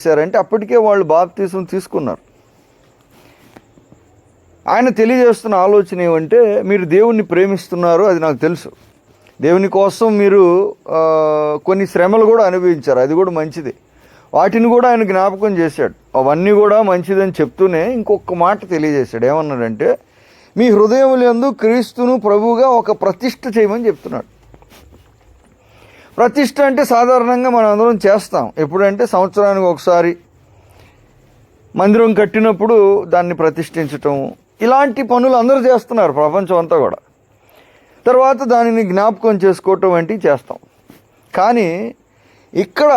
చేశారంటే అప్పటికే వాళ్ళు బాప్తీసం తీసుకున్నారు. ఆయన తెలియజేస్తున్న ఆలోచన ఏమంటే, మీరు దేవుణ్ణి ప్రేమిస్తున్నారు, అది నాకు తెలుసు. దేవుని కోసం మీరు కొన్ని శ్రమలు కూడా అనుభవించారు, అది కూడా మంచిది. వాటిని కూడా ఆయన జ్ఞాపకం చేశాడు. అవన్నీ కూడా మంచిదని చెప్తూనే ఇంకొక మాట తెలియజేశాడు. ఏమన్నాడంటే, మీ హృదయములందు క్రీస్తును ప్రభువుగా ఒక ప్రతిష్ఠ చేయమని చెప్తున్నాడు. ప్రతిష్ఠ అంటే సాధారణంగా మనం అందరం చేస్తాం. ఎప్పుడంటే సంవత్సరానికి ఒకసారి మందిరం కట్టినప్పుడు దాన్ని ప్రతిష్ఠించటం, ఇలాంటి పనులు అందరూ చేస్తున్నారు ప్రపంచం అంతా కూడా. తర్వాత దానిని జ్ఞాపకం చేసుకోవటం వంటివి చేస్తాం. కానీ ఇక్కడ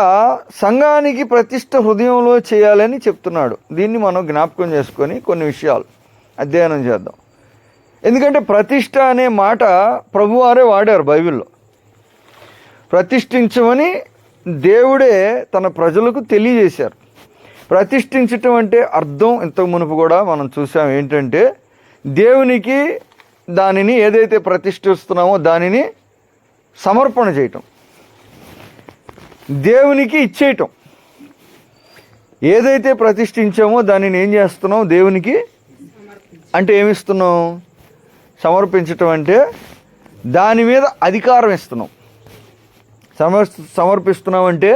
సంఘానికి ప్రతిష్ఠ హృదయంలో చేయాలని చెప్తున్నాడు. దీన్ని మనం జ్ఞాపకం చేసుకొని కొన్ని విషయాలు అధ్యయనం చేద్దాం. ఎందుకంటే ప్రతిష్ఠ అనే మాట ప్రభువారే వాడారు బైబిల్లో. ప్రతిష్ఠించమని దేవుడే తన ప్రజలకు తెలియజేశారు. ప్రతిష్ఠించటం అంటే అర్థం ఇంతకు మునుపు కూడా మనం చూసాం. ఏంటంటే దేవునికి దానిని ఏదైతే ప్రతిష్ఠిస్తున్నామో దానిని సమర్పణ చేయటం, దేవునికి ఇచ్చేయటం. ఏదైతే ప్రతిష్ఠించామో దానిని ఏం చేస్తున్నాం, దేవునికి అంటే ఏమిస్తున్నాం, సమర్పించటం అంటే దాని మీద అధికారం ఇస్తున్నాం. సమర్పిస్తున్నామంటే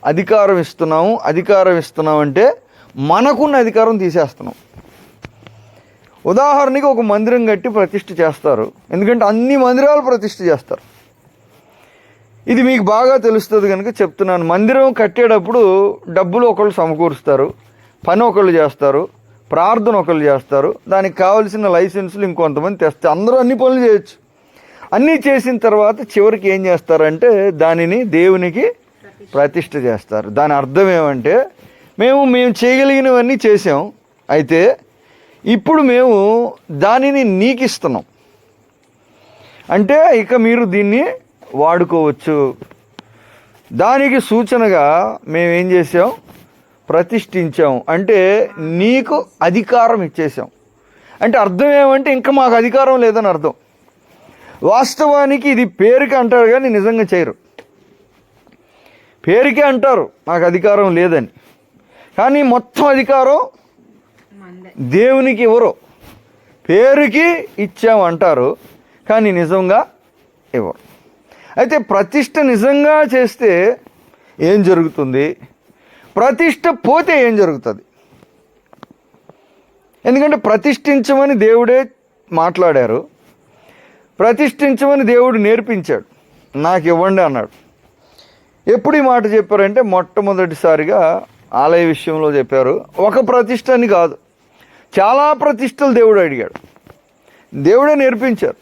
అధికారం ఇస్తున్నాము. అధికారం ఇస్తున్నామంటే మనకున్న అధికారం తీసేస్తున్నాం. ఉదాహరణకి ఒక మందిరం కట్టి ప్రతిష్ఠ చేస్తారు. ఎందుకంటే అన్ని మందిరాలు ప్రతిష్ఠ చేస్తారు. ఇది మీకు బాగా తెలుస్తుంది కనుక చెప్తున్నాను. మందిరం కట్టేటప్పుడు డబ్బులు ఒకళ్ళు సమకూరుస్తారు, పని ఒకళ్ళు చేస్తారు, ప్రార్థన ఒకళ్ళు చేస్తారు, దానికి కావలసిన లైసెన్సులు ఇంకొంతమంది తెస్తారు. అందరూ అన్ని పనులు చేయొచ్చు. అన్నీ చేసిన తర్వాత చివరికి ఏం చేస్తారంటే దానిని దేవునికి ప్రతిష్ఠ చేస్తారు. దాని అర్థం ఏమంటే, మేము చేయగలిగినవన్నీ చేసాం, అయితే ఇప్పుడు మేము దానిని నీకు ఇస్తున్నాం, అంటే ఇక మీరు దీన్ని వాడుకోవచ్చు. దానికి సూచనగా మేమేం చేసాం, ప్రతిష్ఠించాం, అంటే నీకు అధికారం ఇచ్చేసాం. అంటే అర్థం ఏమంటే ఇంకా మాకు అధికారం లేదని అర్థం. వాస్తవానికి ఇది పేరుకి అంటారు కానీ నిజంగా చేయరు. పేరుకే అంటారు నాకు అధికారం లేదని, కానీ మొత్తం అధికారం దేవునికి ఇవ్వరు. పేరుకి ఇచ్చామంటారు కానీ నిజంగా ఇవ్వరు. అయితే ప్రతిష్ఠ నిజంగా చేస్తే ఏం జరుగుతుంది, ప్రతిష్ఠ పోతే ఏం జరుగుతుంది? ఎందుకంటే ప్రతిష్ఠించమని దేవుడే మాట్లాడారు, ప్రతిష్ఠించమని దేవుడు నేర్పించాడు. నాకు ఇవ్వండి అన్నాడు. ఎప్పుడు ఈ మాట చెప్పారంటే మొట్టమొదటిసారిగా ఆలయ విషయంలో చెప్పారు. ఒక ప్రతిష్ఠ అని కాదు, చాలా ప్రతిష్టలు దేవుడు అడిగాడు. దేవుడే నేర్పించారు.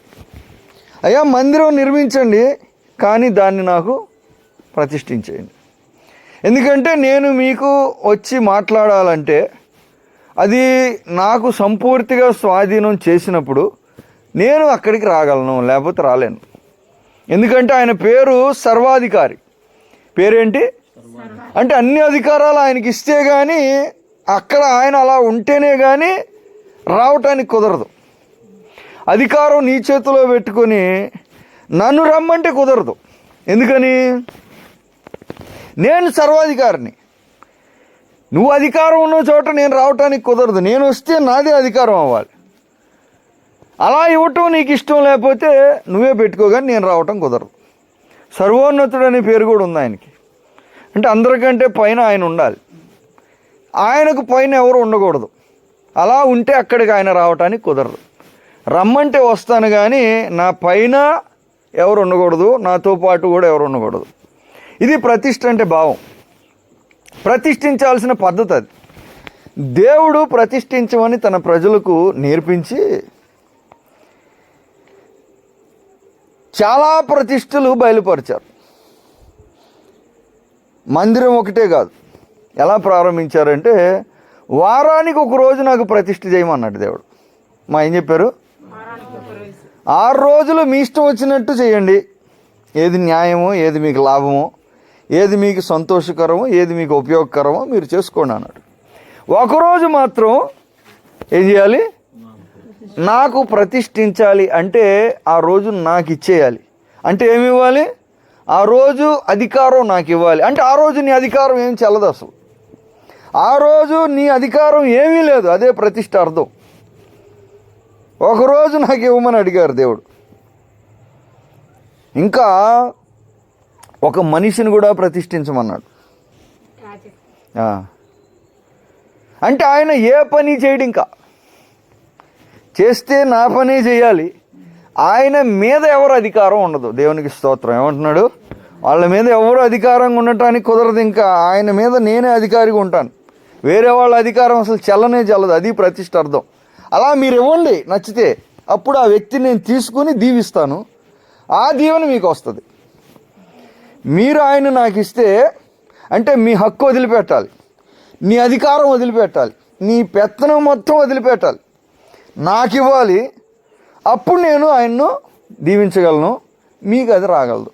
అయ్యా మందిరం నిర్మించండి, కానీ దాన్ని నాకు ప్రతిష్ఠించేయండి. ఎందుకంటే నేను మీకు వచ్చి మాట్లాడాలంటే అది నాకు సంపూర్తిగా స్వాధీనం చేసినప్పుడు నేను అక్కడికి రాగలను, లేకపోతే రాలేను. ఎందుకంటే ఆయన పేరు సర్వాధికారి. పేరేంటి అంటే అన్ని అధికారాలు ఆయనకి ఇస్తే కానీ, అక్కడ ఆయన అలా ఉంటేనే కానీ రావటానికి కుదరదు. అధికారం నీ చేతిలో పెట్టుకొని నన్ను రమ్మంటే కుదరదు. ఎందుకని? నేను సర్వాధికారిని. నువ్వు అధికారం ఉన్న చోట నేను రావటానికి కుదరదు. నేను వస్తే నాదే అధికారం అవ్వాలి. అలా ఇవ్వటం నీకు ఇష్టం లేకపోతే నువ్వే పెట్టుకోగాని నేను రావటం కుదరదు. సర్వోన్నతుడు అనే పేరు కూడా ఉంది ఆయనకి. అంటే అందరికంటే పైన ఆయన ఉండాలి, ఆయనకు పైన ఎవరు ఉండకూడదు. అలా ఉంటే అక్కడికి ఆయన రావటానికి కుదరదు. రమ్మంటే వస్తాను కానీ నా పైన ఎవరు ఉండకూడదు, నాతో పాటు కూడా ఎవరు ఉండకూడదు. ఇది ప్రతిష్ఠ అంటే భావం. ప్రతిష్ఠించాల్సిన పద్ధతి అది. దేవుడు ప్రతిష్ఠించమని తన ప్రజలకు నేర్పించి చాలా ప్రతిష్టలు బయలుపరిచారు. మందిరం ఒకటే కాదు. ఎలా ప్రారంభించారంటే వారానికి ఒక రోజు నాకు ప్రతిష్ఠ చేయమన్నాడు దేవుడు. ఏం చెప్పారు? 6 రోజులు మీ ఇష్టం వచ్చినట్టు చేయండి. ఏది న్యాయమో, ఏది మీకు లాభమో, ఏది మీకు సంతోషకరమో, ఏది మీకు ఉపయోగకరమో మీరు చేసుకోండి అన్నాడు. ఒకరోజు మాత్రం ఏం చేయాలి, నాకు ప్రతిష్ఠించాలి. అంటే ఆ రోజు నాకు ఇచ్చేయాలి. అంటే ఏమి ఇవ్వాలి? ఆ రోజు అధికారం నాకు ఇవ్వాలి. అంటే ఆ రోజు నీ అధికారం ఏం చెల్లదు అసలు. ఆ రోజు నీ అధికారం ఏమీ లేదు, అదే ప్రతిష్ట అర్థం. ఒకరోజు నాకు ఇవ్వమని అడిగారు దేవుడు. ఇంకా ఒక మనిషిని కూడా ప్రతిష్ఠించమన్నాడు. అంటే ఆయన ఏ పని చేయడు, ఇంకా చేస్తే నా పనే చేయాలి. ఆయన మీద ఎవరు అధికారం ఉండదు. దేవునికి స్తోత్రం. ఏమంటున్నాడు? వాళ్ళ మీద ఎవరు అధికారంగా ఉండటానికి కుదరదు. ఇంకా ఆయన మీద నేనే అధికారిగా ఉంటాను. వేరే వాళ్ళ అధికారం అసలు చెల్లనే చెల్లదు. అది ప్రతిష్ట అర్థం. అలా మీరు ఇవ్వండి నచ్చితే, అప్పుడు ఆ వ్యక్తిని నేను తీసుకుని దీవిస్తాను. ఆ దీవెన మీకు వస్తుంది. మీరు ఆయన నాకు ఇస్తే అంటే మీ హక్కు వదిలిపెట్టాలి, నీ అధికారం వదిలిపెట్టాలి, నీ పెత్తనం మొత్తం వదిలిపెట్టాలి, నాకు ఇవ్వాలి. అప్పుడు నేను ఆయన్ను దీవించగలను, మీకు అది రాగలదు.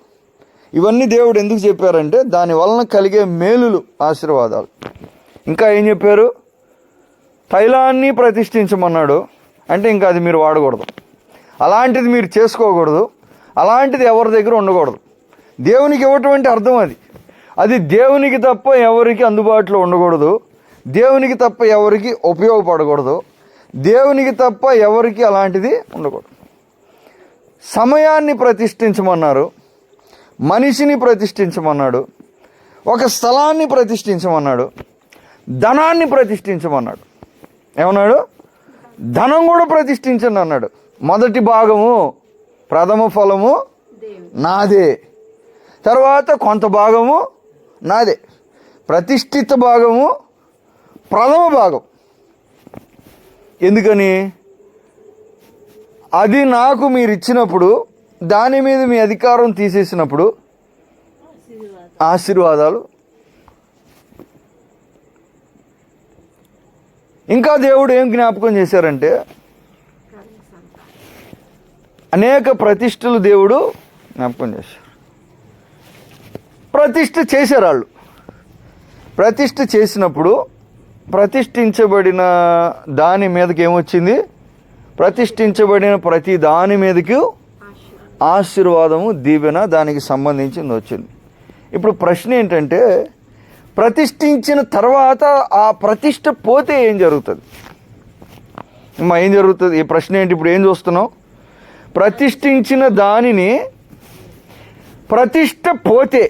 ఇవన్నీ దేవుడు ఎందుకు చెప్పారంటే దాని వలన కలిగే మేలులు, ఆశీర్వాదాలు. ఇంకా ఏం చెప్పారు? తైలాన్ని ప్రతిష్ఠించమన్నాడు. అంటే ఇంకా అది మీరు వాడకూడదు, అలాంటిది మీరు చేసుకోకూడదు, అలాంటిది ఎవరి దగ్గర ఉండకూడదు. దేవునికి ఇవ్వటం అర్థం అది. అది దేవునికి తప్ప ఎవరికి అందుబాటులో ఉండకూడదు, దేవునికి తప్ప ఎవరికి ఉపయోగపడకూడదు, దేవునికి తప్ప ఎవరికి అలాంటిది ఉండకూడదు. సమయాన్ని ప్రతిష్ఠించమన్నారు, మనిషిని ప్రతిష్ఠించమన్నాడు, ఒక స్థలాన్ని ప్రతిష్ఠించమన్నాడు, ధనాన్ని ప్రతిష్ఠించమన్నాడు. ఏమన్నాడు? ధనం కూడా ప్రతిష్ఠించండి అన్నాడు. మొదటి భాగము, ప్రథమ ఫలము నాదే, తర్వాత కొంత భాగము నాదే. ప్రతిష్ఠిత భాగము ప్రథమ భాగం. ఎందుకని? అది నాకు మీరు ఇచ్చినప్పుడు, దాని మీద మీ అధికారం తీసేసినప్పుడు ఆశీర్వాదాలు. ఇంకా దేవుడు ఏం జ్ఞాపకం చేశారంటే అనేక ప్రతిష్టలు దేవుడు జ్ఞాపకం చేశారు. ప్రతిష్ఠ చేశారు వాళ్ళు. ప్రతిష్ఠ చేసినప్పుడు ప్రతిష్ఠించబడిన దాని మీదకి ఏమొచ్చింది? ప్రతిష్ఠించబడిన ప్రతి దాని మీదకి ఆశీర్వాదము, దీవెన దానికి సంబంధించింది వచ్చింది. ఇప్పుడు ప్రశ్న ఏంటంటే, ప్రతిష్ఠించిన తర్వాత ఆ ప్రతిష్ఠ పోతే ఏం జరుగుతుంది? ఏం జరుగుతుంది? ఈ ప్రశ్న ఏంటి? ఇప్పుడు ఏం చూస్తున్నాం? ప్రతిష్ఠించిన దానిని ప్రతిష్ఠ పోతే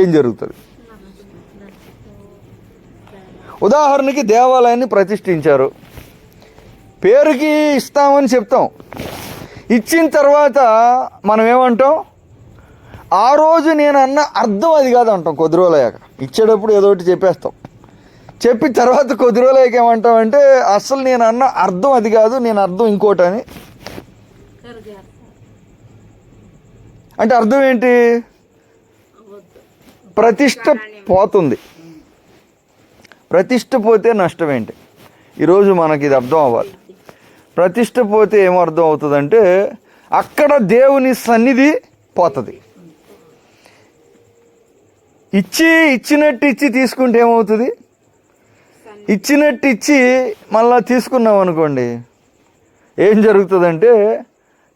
ఏం జరుగుతుంది? ఉదాహరణకి దేవాలయాన్ని ప్రతిష్ఠించారు, పేరుకి ఇస్తామని చెప్తాం. ఇచ్చిన తర్వాత మనం ఏమంటాం? ఆ రోజు నేను అన్న అర్థం అది కాదు అంటాం. కొద్ది రోజులయ్యాక ఇచ్చేటప్పుడు ఏదో ఒకటి చెప్పేస్తాం. చెప్పి తర్వాత కొద్ది రోజులయ్యాక ఏమంటామంటే అసలు నేను అన్న అర్థం అది కాదు, నేను అర్థం ఇంకోటి అని. అంటే అర్థం ఏంటి? ప్రతిష్ట పోతుంది. ప్రతిష్ట పోతే నష్టం ఏంటి? ఈరోజు మనకి ఇది అర్థం అవ్వాలి. ప్రతిష్ట పోతే ఏమర్థం అవుతుందంటే అక్కడ దేవుని సన్నిధి పోతుంది. ఇచ్చినట్టు ఇచ్చి తీసుకుంటే ఏమవుతుంది? ఇచ్చినట్టు ఇచ్చి మళ్ళా తీసుకున్నాం అనుకోండి, ఏం జరుగుతుందంటే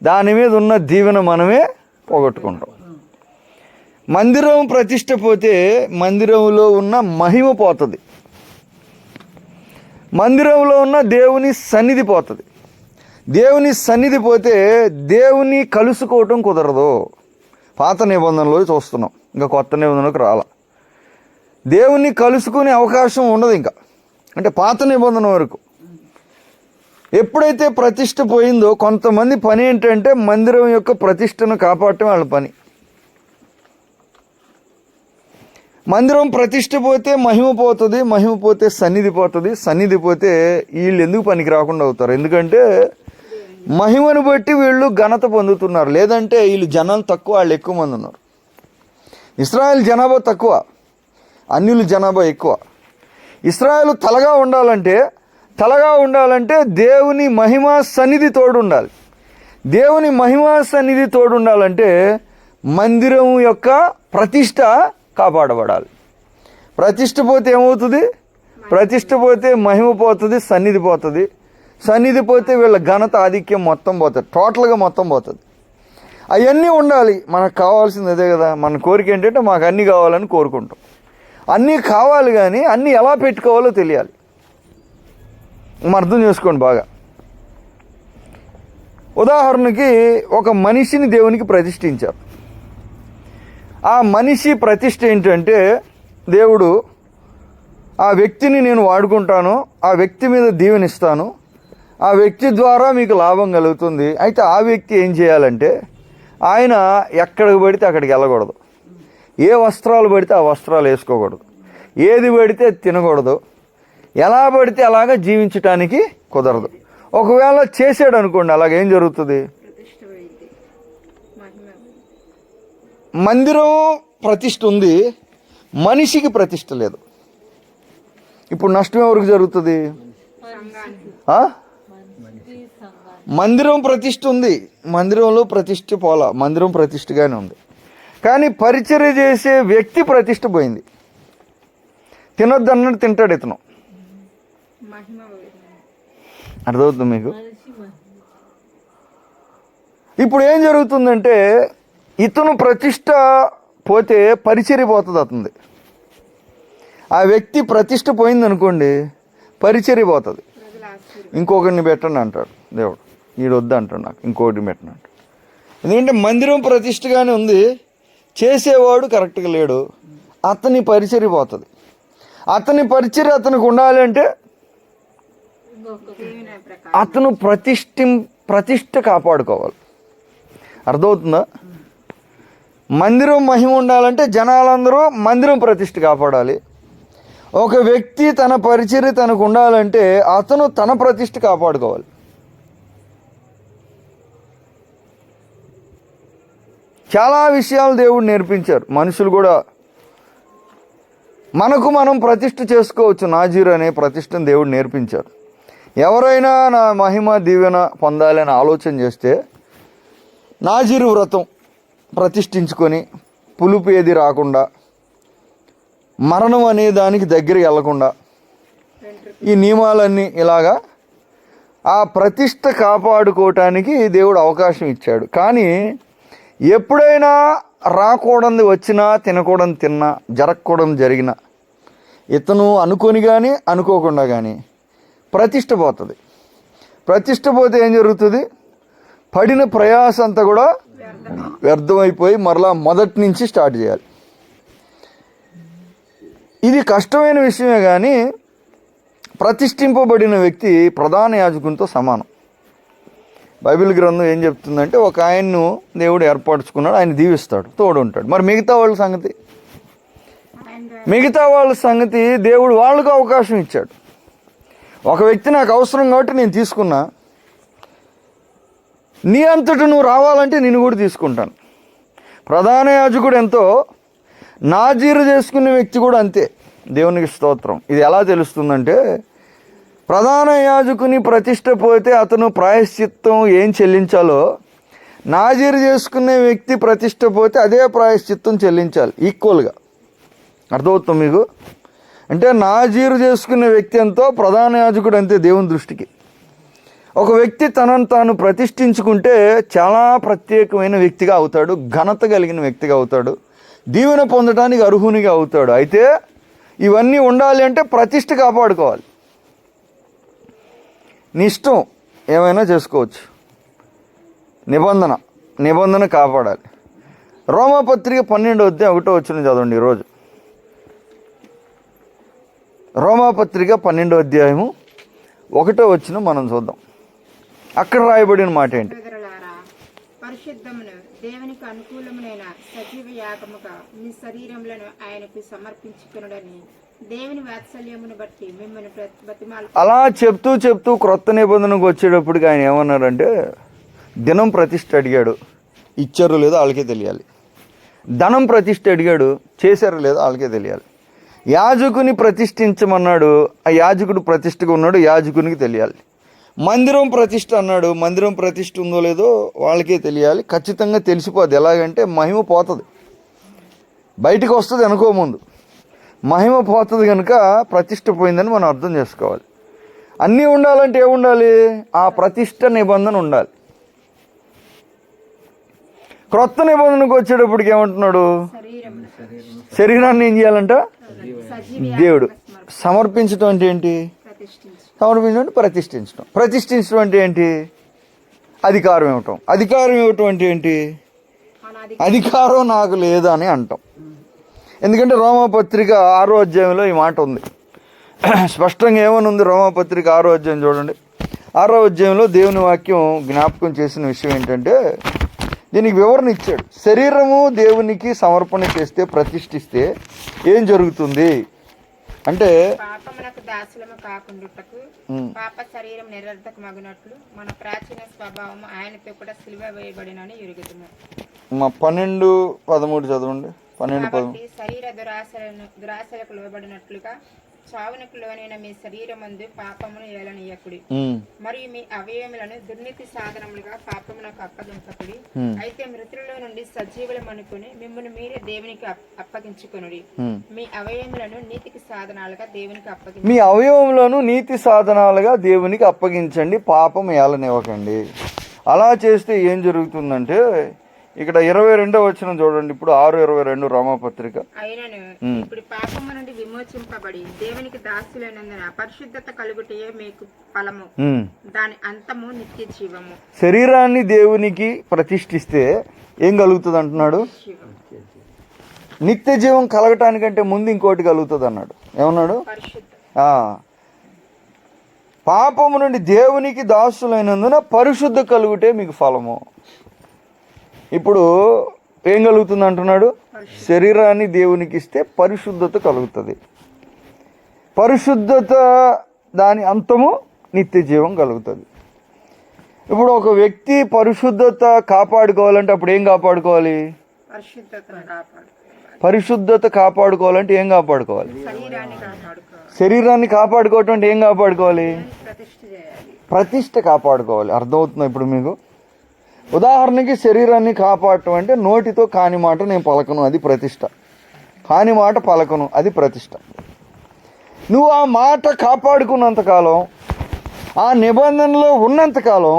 దాని మీద ఉన్న దీవెన మనమే పోగొట్టుకుంటాం. మందిరం ప్రతిష్ట పోతే మందిరంలో ఉన్న మహిమ పోతుంది, మందిరంలో ఉన్న దేవుని సన్నిధి పోతుంది. దేవుని సన్నిధి పోతే దేవుని కలుసుకోవటం కుదరదు. పాత నిబంధనలో చూస్తున్నాం, ఇంకా కొత్త నిబంధనలకు రాల. దేవుని కలుసుకునే అవకాశం ఉండదు ఇంకా, అంటే పాత నిబంధన వరకు. ఎప్పుడైతే ప్రతిష్ట పోయిందో కొంతమంది పని ఏంటంటే మందిరం యొక్క ప్రతిష్టను కాపాడటం వాళ్ళ పని. మందిరం ప్రతిష్ట పోతే మహిమ పోతుంది, మహిమ పోతే సన్నిధి పోతుంది, సన్నిధి పోతే వీళ్ళు ఎందుకు పనికి రాకుండా అవుతారు? ఎందుకంటే మహిమను బట్టి వీళ్ళు ఘనత పొందుతున్నారు. లేదంటే వీళ్ళు జనాలు తక్కువ, వాళ్ళు ఎక్కువ మంది ఉన్నారు. ఇశ్రాయేల్ జనాభా తక్కువ, అన్యుల జనాభా ఎక్కువ. ఇశ్రాయేలు తలగా ఉండాలంటే దేవుని మహిమ సన్నిధి తోడు ఉండాలి. దేవుని మహిమ సన్నిధి తోడు ఉండాలంటే మందిరం యొక్క ప్రతిష్ట కాపాడబడాలి. ప్రతిష్ట పోతే ఏమవుతుంది? ప్రతిష్ట పోతే మహిమ పోతుంది, సన్నిధి పోతుంది. సన్నిధి పోతే వీళ్ళ ఘనత, ఆధిక్యం మొత్తం పోతుంది, టోటల్గా మొత్తం పోతుంది. అవన్నీ ఉండాలి. మనకు కావాల్సింది అదే కదా. మన కోరిక ఏంటంటే మాకు అన్నీ కావాలని కోరుకుంటాం. అన్నీ కావాలి, కానీ అన్నీ ఎలా పెట్టుకోవాలో తెలియాలి. మనం అర్థం చేసుకోండి బాగా. ఉదాహరణకి ఒక మనిషిని దేవునికి ప్రతిష్ఠించారు. ఆ మనిషి ప్రతిష్ఠ ఏంటంటే, దేవుడు ఆ వ్యక్తిని నేను వాడుకుంటాను, ఆ వ్యక్తి మీద దీవెనిస్తాను, ఆ వ్యక్తి ద్వారా మీకు లాభం కలుగుతుంది. అయితే ఆ వ్యక్తి ఏం చేయాలంటే, ఆయన ఎక్కడికి పడితే అక్కడికి వెళ్ళకూడదు, ఏ వస్త్రాలు పడితే ఆ వస్త్రాలు వేసుకోకూడదు, ఏది పడితే తినకూడదు, ఎలా పడితే అలాగా జీవించటానికి కుదరదు. ఒకవేళ చేసాడు అనుకోండి, అలాగేం జరుగుతుంది? మందిరం ప్రతిష్ఠ ఉంది, మనిషికి ప్రతిష్ఠ లేదు. ఇప్పుడు నష్టం ఎవరికి జరుగుతుంది? మందిరం ప్రతిష్ఠ ఉంది, మందిరంలో ప్రతిష్ఠ పోలా, మందిరం ప్రతిష్ఠగానే ఉంది, కానీ పరిచర్య చేసే వ్యక్తి ప్రతిష్ఠ పోయింది. తినొద్దు అన్నట్టు తింటాడు ఇతను. అర్థమవుతుంది మీకు? ఇప్పుడు ఏం జరుగుతుందంటే, ఇతను ప్రతిష్ట పోతే పరిచర్య పోతుంది అతనిది. ఆ వ్యక్తి ప్రతిష్ట పోయింది అనుకోండి, పరిచర్య పోతుంది. ఇంకొకరిని పెట్టండి అంటాడు దేవుడు, వీడు వద్దు అంటాడు, నాకు ఇంకొకటిని పెట్టండి అంటాడు. ఎందుకంటే మందిరం ప్రతిష్టగానే ఉంది, చేసేవాడు కరెక్ట్గా లేడు, అతని పరిచర్య పోతుంది. అతని పరిచర్య అతనికి ఉండాలి అంటే అతను ప్రతిష్ట కాపాడుకోవాలి. అర్థమవుతుందా? మందిరం మహిమ ఉండాలంటే జనాలందరూ మందిరం ప్రతిష్ట కాపాడాలి. ఒక వ్యక్తి తన పరిచర్య తనకు ఉండాలంటే అతను తన ప్రతిష్ట కాపాడుకోవాలి. చాలా విషయాలు దేవుడు నేర్పించారు. మనుషులు కూడా మనకు మనం ప్రతిష్ఠ చేసుకోవచ్చు. నాజీరు అనే ప్రతిష్టను దేవుడు నేర్పించారు. ఎవరైనా నా మహిమ దీవెన పొందాలి అని ఆలోచన చేస్తే నాజీరు వ్రతం ప్రతిష్ఠించుకొని, పులుపు ఏది రాకుండా, మరణం అనే దానికి దగ్గరికి వెళ్లకుండా, ఈ నియమాలన్నీ ఇలాగా ఆ ప్రతిష్ఠ కాపాడుకోవటానికి దేవుడు అవకాశం ఇచ్చాడు. కానీ ఎప్పుడైనా రాకూడదు వచ్చినా, తినకూడదు తిన్నా, జరగకూడదు జరిగినా, ఇతను అనుకొని కానీ అనుకోకుండా కానీ ప్రతిష్ఠ పోతుంది. ప్రతిష్ఠ పోతే ఏం జరుగుతుంది? పడిన ప్రయాస అంతా కూడా వ్యర్థమైపోయి మరలా మొదటి నుంచి స్టార్ట్ చేయాలి. ఇది కష్టమైన విషయమే, కానీ ప్రతిష్ఠింపబడిన వ్యక్తి ప్రధాన యాజకునితో సమానం. బైబిల్ గ్రంథం ఏం చెప్తుందంటే, ఒక ఆయన్ను దేవుడు ఏర్పరచుకున్నాడు, ఆయన దీవిస్తాడు, తోడు ఉంటాడు. మరి మిగతా వాళ్ళ సంగతి దేవుడు వాళ్ళకు అవకాశం ఇచ్చాడు. ఒక వ్యక్తి నాకు అవసరం కాబట్టి నేను తీసుకున్నా, నీ అంతటి నువ్వు రావాలంటే నేను కూడా తీసుకుంటాను. ప్రధాన యాజకుడు ఎంతో, నాజీరు చేసుకునే వ్యక్తి కూడా అంతే. దేవునికి స్తోత్రం. ఇది ఎలా తెలుస్తుందంటే, ప్రధాన యాజకుని ప్రతిష్ట పోతే అతను ప్రాయశ్చిత్తం ఏం చెల్లించాలో, నాజీరు చేసుకునే వ్యక్తి ప్రతిష్ట పోతే అదే ప్రాయశ్చిత్తం చెల్లించాలి ఈక్వల్గా. అర్థమవుతుంది మీకు? అంటే నాజీరు చేసుకునే వ్యక్తి ఎంతో, ప్రధాన యాజకుడు అంతే దేవుని దృష్టికి. ఒక వ్యక్తి తనను తాను ప్రతిష్ఠించుకుంటే చాలా ప్రత్యేకమైన వ్యక్తిగా అవుతాడు, ఘనత కలిగిన వ్యక్తిగా అవుతాడు, దీవెన పొందడానికి అర్హునిగా అవుతాడు. అయితే ఇవన్నీ ఉండాలి అంటే ప్రతిష్ఠ కాపాడుకోవాలి. నీ ఇష్టం ఏమైనా చేసుకోవచ్చు, నిబంధన కాపాడాలి. రోమాపత్రిక 12:1 చదవండి ఈరోజు. రోమాపత్రిక 12:1 మనం చూద్దాం. అక్కడ రాయబడిన మాట ఏంటి? పరిశుద్ధమును దేవునికి అనుకూలమైన సజీవ యాగముగా మీ శరీరములను ఆయనకు సమర్పించుకొనుడని దేవుని వాత్సల్యమును బట్టి మిమ్మల్ని బతిమాలు. అలా చెప్తూ క్రొత్త నిబంధనకు వచ్చేటప్పటికి ఆయన ఏమన్నారంటే, దినం ప్రతిష్ఠ అడిగాడు, ఇచ్చారో లేదో వాళ్ళకే తెలియాలి. ధనం ప్రతిష్ఠ అడిగాడు, చేశారో లేదో వాళ్ళకే తెలియాలి. యాజకుని ప్రతిష్ఠించమన్నాడు, ఆ యాజకుడు ప్రతిష్ఠగా ఉన్నాడు, యాజకునికి తెలియాలి. మందిరం ప్రతిష్ఠ అన్నాడు, మందిరం ప్రతిష్ఠ ఉందో లేదో వాళ్ళకే తెలియాలి. ఖచ్చితంగా తెలిసిపోద్ది. ఎలాగంటే మహిమ పోతుంది, బయటికి వస్తుంది అనుకోముందు. మహిమ పోతుంది కనుక ప్రతిష్ఠ పోయిందని మనం అర్థం చేసుకోవాలి. అన్నీ ఉండాలంటే ఏముండాలి? ఆ ప్రతిష్ఠ నిబంధన ఉండాలి. క్రొత్త నిబంధనకు వచ్చేటప్పటికి ఏమంటున్నాడు? శరీరాన్ని ఏం చేయాలంట? సజీవ దేవుడు సమర్పించడం అంటే ఏంటి? ప్రతిష్ఠించు. సమర్పించడం అంటే ప్రతిష్ఠించడం. ప్రతిష్ఠించడం అంటే ఏంటి? అధికారం ఇవ్వటం. అధికారం ఇవ్వటం అంటే ఏంటి? మన అధికారం నాకు లేదు అని అంటాం. ఎందుకంటే రోమపత్రిక 6వ అధ్యాయంలో ఈ మాట ఉంది. స్పష్టంగా ఏమని ఉంది? రోమపత్రిక 6వ అధ్యాయం చూడండి. 6వ అధ్యాయంలో దేవుని వాక్యం జ్ఞాపకం చేసిన విషయం ఏంటంటే, దీనికి వివరణ ఇచ్చాడు. శరీరము దేవునికి సమర్పణ చేస్తే, ప్రతిష్ఠిస్తే ఏం జరుగుతుంది అంటే, పాపమునకు దాసులము కాకుండుటకు పాప శరీరం నిరర్ధక మగునట్లు మన ప్రాచీన స్వభావం ఆయనతో కూడా సిలువ వేయబడినని ఎరుగుతున్నారు. 12:13 చదవండి. 12:13. కాబట్టి శరీర దురాశలకు లోబడినట్లుగా చావునకు లోనైన మీ శరీరమందు పాపమును ఏలనీయకుడి, మరియు మీ అవయవములను దుర్నీతి సాధనములుగా పాపమునకు అప్పగింపకుడి. అయితే మృతులలో నుండి సజీవులం అనుకుని మిమ్మల్ని మీరే దేవునికి అప్పగించుకొనుడి. మీ అవయవములను నీతికి సాధనాలుగా దేవునికి అప్పగించండి. మీ అవయవములను నీతి సాధనాలుగా దేవునికి అప్పగించండి, పాపం ఏలనివ్వకండి. అలా చేస్తే ఏం జరుగుతుందంటే, ఇక్కడ 22వ వచనం చూడండి. ఇప్పుడు 6:22 రోమపత్రిక. అయినను ఇప్పుడు పాపము నుండి విమోచింపబడి దేవునికి దాసులైనందున పరిశుద్ధత కలుగుటయే మీకు ఫలము, దాని అంతము నిత్య జీవము. శరీరాన్ని దేవునికి ప్రతిష్ఠిస్తే ఏం కలుగుతుంది అంటున్నాడు? నిత్య జీవం కలగటానికంటే ముందు ఇంకోటి కలుగుతుంది అన్నాడు. ఏమన్నాడు? పాపము నుండి దేవునికి దాసులైనందున పరిశుద్ధ కలుగుటే మీకు ఫలము. ఇప్పుడు ఏం కలుగుతుంది అంటున్నాడు? శరీరాన్ని దేవునికి ఇస్తే పరిశుద్ధత కలుగుతుంది. పరిశుద్ధత దాని అంతము నిత్య జీవం కలుగుతుంది. ఇప్పుడు ఒక వ్యక్తి పరిశుద్ధత కాపాడుకోవాలంటే అప్పుడు ఏం కాపాడుకోవాలి? పరిశుద్ధత కాపాడుకోవాలంటే ఏం కాపాడుకోవాలి? శరీరాన్ని కాపాడుకోవటం అంటే ఏం కాపాడుకోవాలి? ప్రతిష్ఠ కాపాడుకోవాలి. అర్థమవుతుందా ఇప్పుడు మీకు? ఉదాహరణకి శరీరాన్ని కాపాడటం అంటే నోటితో కాని మాట నేను పలకను, అది ప్రతిష్ట. కాని మాట పలకను, అది ప్రతిష్ట. నువ్వు ఆ మాట కాపాడుకున్నంతకాలం, ఆ నిబంధనలో ఉన్నంతకాలం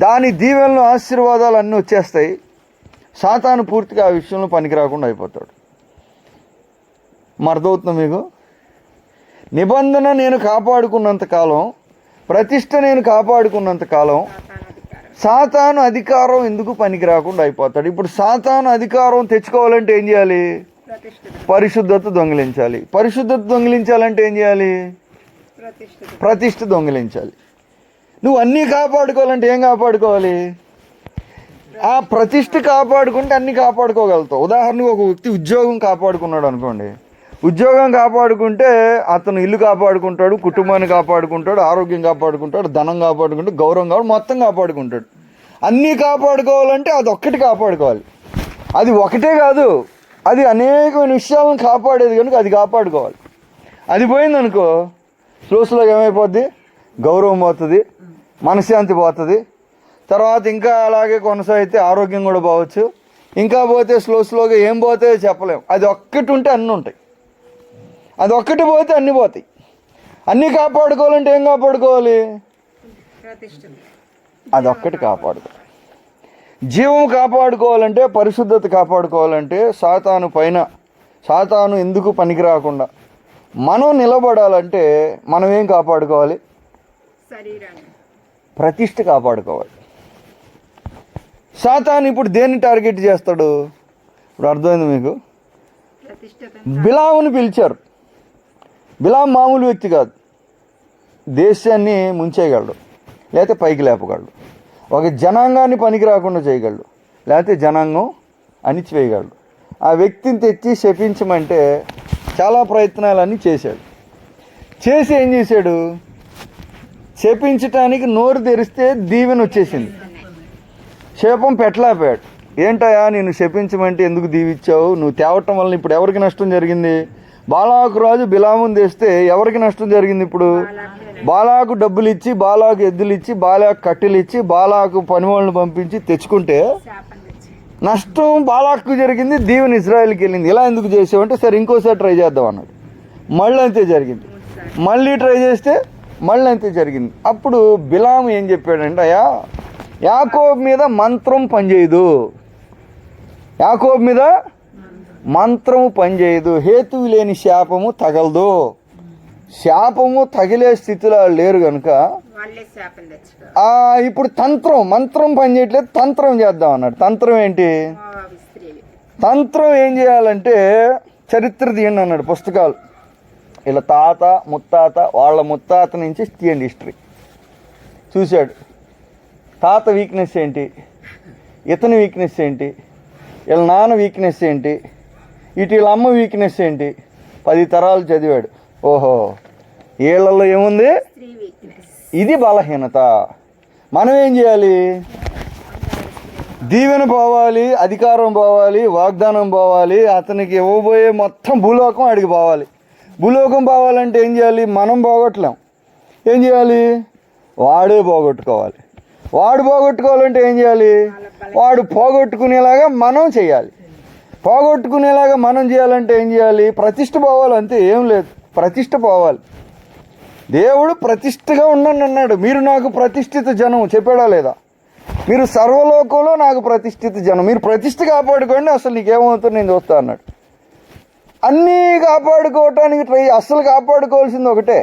దాని దీవెనలు, ఆశీర్వాదాలు అన్నీ వచ్చేస్తాయి. సాతాను పూర్తిగా ఆ విషయంలో పనికి రాకుండా అయిపోతాడు. అర్థమవుతుందా మీకు? నిబంధన నేను కాపాడుకున్నంతకాలం, ప్రతిష్ట నేను కాపాడుకున్నంతకాలం సాతాను అధికారం ఎందుకు పనికి రాకుండా అయిపోతాడు. ఇప్పుడు సాతాను అధికారం తెచ్చుకోవాలంటే ఏం చేయాలి? పరిశుద్ధత దొంగిలించాలి. పరిశుద్ధత దొంగిలించాలంటే ఏం చేయాలి? ప్రతిష్ఠ దొంగిలించాలి. నువ్వు అన్నీ కాపాడుకోవాలంటే ఏం కాపాడుకోవాలి? ఆ ప్రతిష్ఠ కాపాడుకుంటే అన్నీ కాపాడుకోగలుగుతావు. ఉదాహరణకు ఒక వ్యక్తి ఉద్యోగం కాపాడుకున్నాడు అనుకోండి. ఉద్యోగం కాపాడుకుంటే అతను ఇల్లు కాపాడుకుంటాడు, కుటుంబాన్ని కాపాడుకుంటాడు, ఆరోగ్యం కాపాడుకుంటాడు, ధనం కాపాడుకుంటాడు, గౌరవం కాపాడు, మొత్తం కాపాడుకుంటాడు. అన్నీ కాపాడుకోవాలంటే అది ఒక్కటి కాపాడుకోవాలి. అది ఒకటే కాదు, అది అనేకమైన విషయాలను కాపాడేది కనుక అది కాపాడుకోవాలి. అది పోయిందనుకో స్లోగా ఏమైపోద్ది? గౌరవం పోతుంది, మనశ్శాంతి పోతుంది. తర్వాత ఇంకా అలాగే కొనసాగితే ఆరోగ్యం కూడా పోవచ్చు. ఇంకా పోతే స్లోగా ఏం పోతాయో చెప్పలేం. అది ఒక్కటి ఉంటే అన్నీ ఉంటాయి. అది ఒక్కటి పోతే అన్నీ పోతాయి. అన్నీ కాపాడుకోవాలంటే ఏం కాపాడుకోవాలి? అది ఒక్కటి కాపాడుకోవాలి. జీవం కాపాడుకోవాలంటే, పరిశుద్ధత కాపాడుకోవాలంటే, సాతాను ఎందుకు పనికి రాకుండా మనం నిలబడాలంటే మనం ఏం కాపాడుకోవాలి? ప్రతిష్ఠ కాపాడుకోవాలి. సాతాను ఇప్పుడు దేన్ని టార్గెట్ చేస్తాడు? ఇప్పుడు అర్థమైంది మీకు? బిలాముని పిలిచారు. బిలాం మామూలు వ్యక్తి కాదు. దేశాన్ని ముంచేయగలడు, లేకపోతే పైకి లేపగలడు. ఒక జనాంగాన్ని పనికి రాకుండా చేయగలడు, లేకపోతే జనాంగం అణిచివేయగలడు. ఆ వ్యక్తిని తెచ్చి శపించమంటే చాలా ప్రయత్నాలన్నీ చేశాడు. చేసి ఏం చేశాడు? శపించటానికి నోరు తెరిస్తే దీవెన వచ్చేసింది. శాపం పెట్టలేకపోయాడు. ఏంటయా నేను శపించమంటే ఎందుకు దీవిచ్చావు? నువ్వు తేవటం వల్ల ఇప్పుడు ఎవరికి నష్టం జరిగింది? బాలాకు రాజు బిలాముని తెస్తే ఎవరికి నష్టం జరిగింది? ఇప్పుడు బాలాకు డబ్బులు ఇచ్చి, బాలాకు ఎద్దులు ఇచ్చి, బాలాకు కట్టెలు ఇచ్చి, బాలాకు పని వాళ్ళని పంపించి తెచ్చుకుంటే నష్టం బాలాకు జరిగింది, దీవెన ఇజ్రాయెల్కి వెళ్ళింది. ఇలా ఎందుకు చేసావంటే, సరే ఇంకోసారి ట్రై చేద్దాం అన్నాడు. మళ్ళీ అంతే జరిగింది. మళ్ళీ ట్రై చేస్తే మళ్ళీ అంతే జరిగింది. అప్పుడు బిలాము ఏం చెప్పాడంటే, అయ్యా యాకోబు మీద మంత్రం పనిచేయదు, యాకోబు మీద మంత్రము పనిచేయదు, హేతువు లేని శాపము తగలదు. శాపము తగిలే స్థితిలో లేరు కనుక వాళ్ళే శాపం తెచ్చుకో. ఇప్పుడు మంత్రం పనిచేయట్లేదు, తంత్రం చేద్దాం అన్నాడు. తంత్రం ఏంటి? మోవాబు స్త్రీలు. తంత్రం ఏం చేయాలంటే చరిత్ర తీయండి అన్నాడు, పుస్తకాలు. ఇలా తాత ముత్తాత వాళ్ళ ముత్తాత నుంచి తీయండి హిస్టరీ. చూశాడు తాత వీక్నెస్ ఏంటి, ఇతని వీక్నెస్ ఏంటి, వీళ్ళ నాన్న వీక్నెస్ ఏంటి, వీళ్ళ అమ్మ వీక్నెస్ ఏంటి. 10 తరాలు చదివాడు. ఓహో, వీళ్ళల్లో ఏముంది? స్త్రీ వీక్నెస్. ఇది బలహీనత. మనం ఏం చేయాలి? దీవెన పోవాలి, అధికారం పోవాలి, వాగ్దానం పోవాలి, అతనికి ఇవ్వబోయే మొత్తం భూలోకం అడిగి పోవాలి. భూలోకం పోవాలంటే ఏం చేయాలి? మనం పోగొట్టలేం. ఏం చేయాలి? వాడే పోగొట్టుకోవాలి. వాడు పోగొట్టుకోవాలంటే ఏం చేయాలి? వాడు పోగొట్టుకునేలాగా మనం చేయాలి. పోగొట్టుకునేలాగా మనం చేయాలంటే ఏం చేయాలి? ప్రతిష్ఠ పోవాలి, అంతే, ఏం లేదు. ప్రతిష్ఠ పోవాలి. దేవుడు ప్రతిష్ఠగా ఉండండి అన్నాడు. మీరు నాకు ప్రతిష్ఠిత జనం చెప్పాడా లేదా? మీరు సర్వలోకంలో నాకు ప్రతిష్ఠిత జనం. మీరు ప్రతిష్ఠ కాపాడుకోండి, అసలు నీకేమవుతుందో నేను చూస్తా అన్నాడు. అన్నీ కాపాడుకోవటానికి అస్సలు కాపాడుకోవాల్సింది ఒకటే.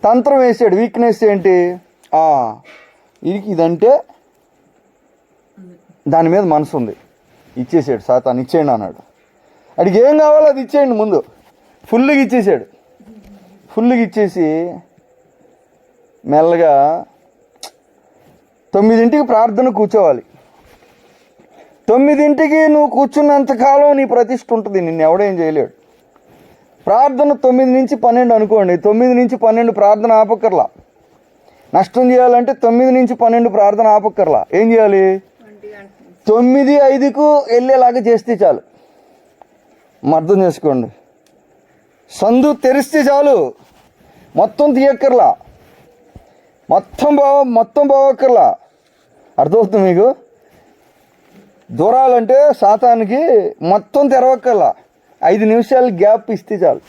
తంత్రం వేసాడు. వీక్నెస్ ఏంటి? ఇదంటే దాని మీద మనసు ఉంది, ఇచ్చేసాడు. సాతాను ఇచ్చేయండి అన్నాడు. అడిగి ఏం కావాలో అది ఇచ్చేయండి ముందు. ఫుల్గా ఇచ్చేసాడు. ఫుల్గా ఇచ్చేసి మెల్లగా 9ంటికి ప్రార్థన కూర్చోవాలి. 9ంటికి నువ్వు కూర్చున్నంతకాలం నీ ప్రతిష్ఠ ఉంటుంది, నిన్ను ఎవడేం చేయలేడు. ప్రార్థన 9 నుంచి 12 అనుకోండి. 9 నుంచి 12 ప్రార్థన ఆపక్కర్లా. నష్టం చేయాలంటే 9 నుంచి 12 ప్రార్థన ఆపక్కర్లా. ఏం చేయాలి? 9:05కు వెళ్ళేలాగా చేస్తే చాలు. అర్థం చేసుకోండి. సందు తెరిస్తే చాలు, మొత్తం తీయక్కర్లా, మొత్తం పోవక్కర్లా. అర్థమవుతుంది మీకు? దూరాలంటే సాతానికి మొత్తం తెరవక్కర్లా, 5 నిమిషాలు గ్యాప్ ఇస్తే చాలు.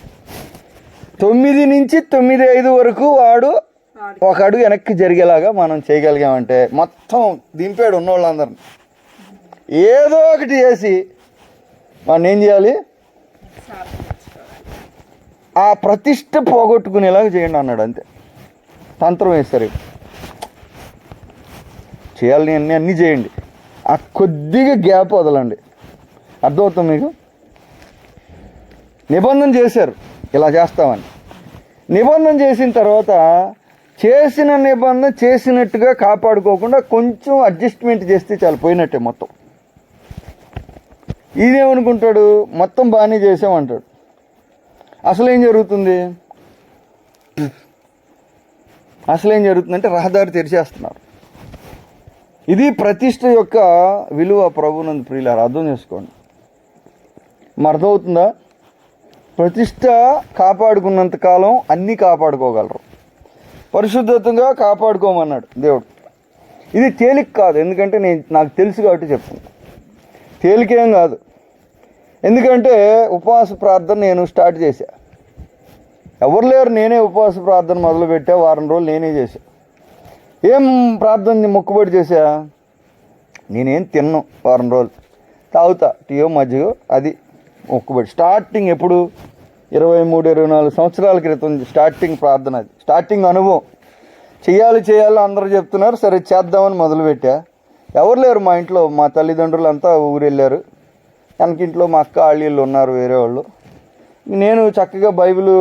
9 నుంచి 9:05 వరకు వాడు ఒక అడుగు వెనక్కి జరిగేలాగా మనం చేయగలిగామంటే మొత్తం దింపాడు ఉన్నవాళ్ళందరిని. ఏదో ఒకటి చేసి మనం ఏం చేయాలి? ఆ ప్రతిష్ట పోగొట్టుకునేలాగా చేయండి అన్నాడు. అంతే. తంత్రం వేస్తారు. చేయాలి అన్నీ చేయండి, ఆ కొద్దిగా గ్యాప్ వదలండి. అర్థమవుతుంది మీకు? నిబంధన చేశారు ఇలా చేస్తామని. నిబంధన చేసిన తర్వాత చేసిన నిబంధన చేసినట్టుగా కాపాడుకోకుండా కొంచెం అడ్జస్ట్మెంట్ చేస్తే చాలు, పోయినట్టే మొత్తం. ఇదేమనుకుంటాడు? మొత్తం బాగానే చేసామంటాడు. అసలు ఏం జరుగుతుంది? అంటే రహదారి తెరిచేస్తున్నారు. ఇది ప్రతిష్ఠ యొక్క విలువ. ప్రభునందు ప్రియులారా, అర్థం చేసుకోండి. అర్థమవుతుందా? ప్రతిష్ఠ కాపాడుకున్నంత కాలం అన్నీ కాపాడుకోగలరు. పరిశుద్ధంగా కాపాడుకోమన్నాడు దేవుడు. ఇది తేలిక కాదు, ఎందుకంటే నాకు తెలుసు కాబట్టి చెప్తాను. తేలికేం కాదు. ఎందుకంటే ఉపవాస ప్రార్థన నేను స్టార్ట్ చేశా. ఎవరు లేరు, నేనే ఉపవాస ప్రార్థన మొదలుపెట్టా. వారం రోజులు నేనే చేశా. ఏం ప్రార్థన మొక్కుబడి చేశా? నేనేం తిన్నాను వారం రోజులు, తాగుతా టీయో మజ్జిగో, అది మొక్కుబడి. స్టార్టింగ్ ఎప్పుడు? 23-24 సంవత్సరాల క్రితం స్టార్టింగ్ ప్రార్థన. అది స్టార్టింగ్ అనుభవం. చేయాలి అందరూ చెప్తున్నారు, సరే చేద్దామని మొదలుపెట్టా. ఎవరు లేరు మా ఇంట్లో. మా తల్లిదండ్రులు అంతా ఊరు వెళ్ళారు. వెనకింట్లో మా అక్క ఆళ్ళీళ్ళు ఉన్నారు, వేరే వాళ్ళు. నేను చక్కగా బైబిల్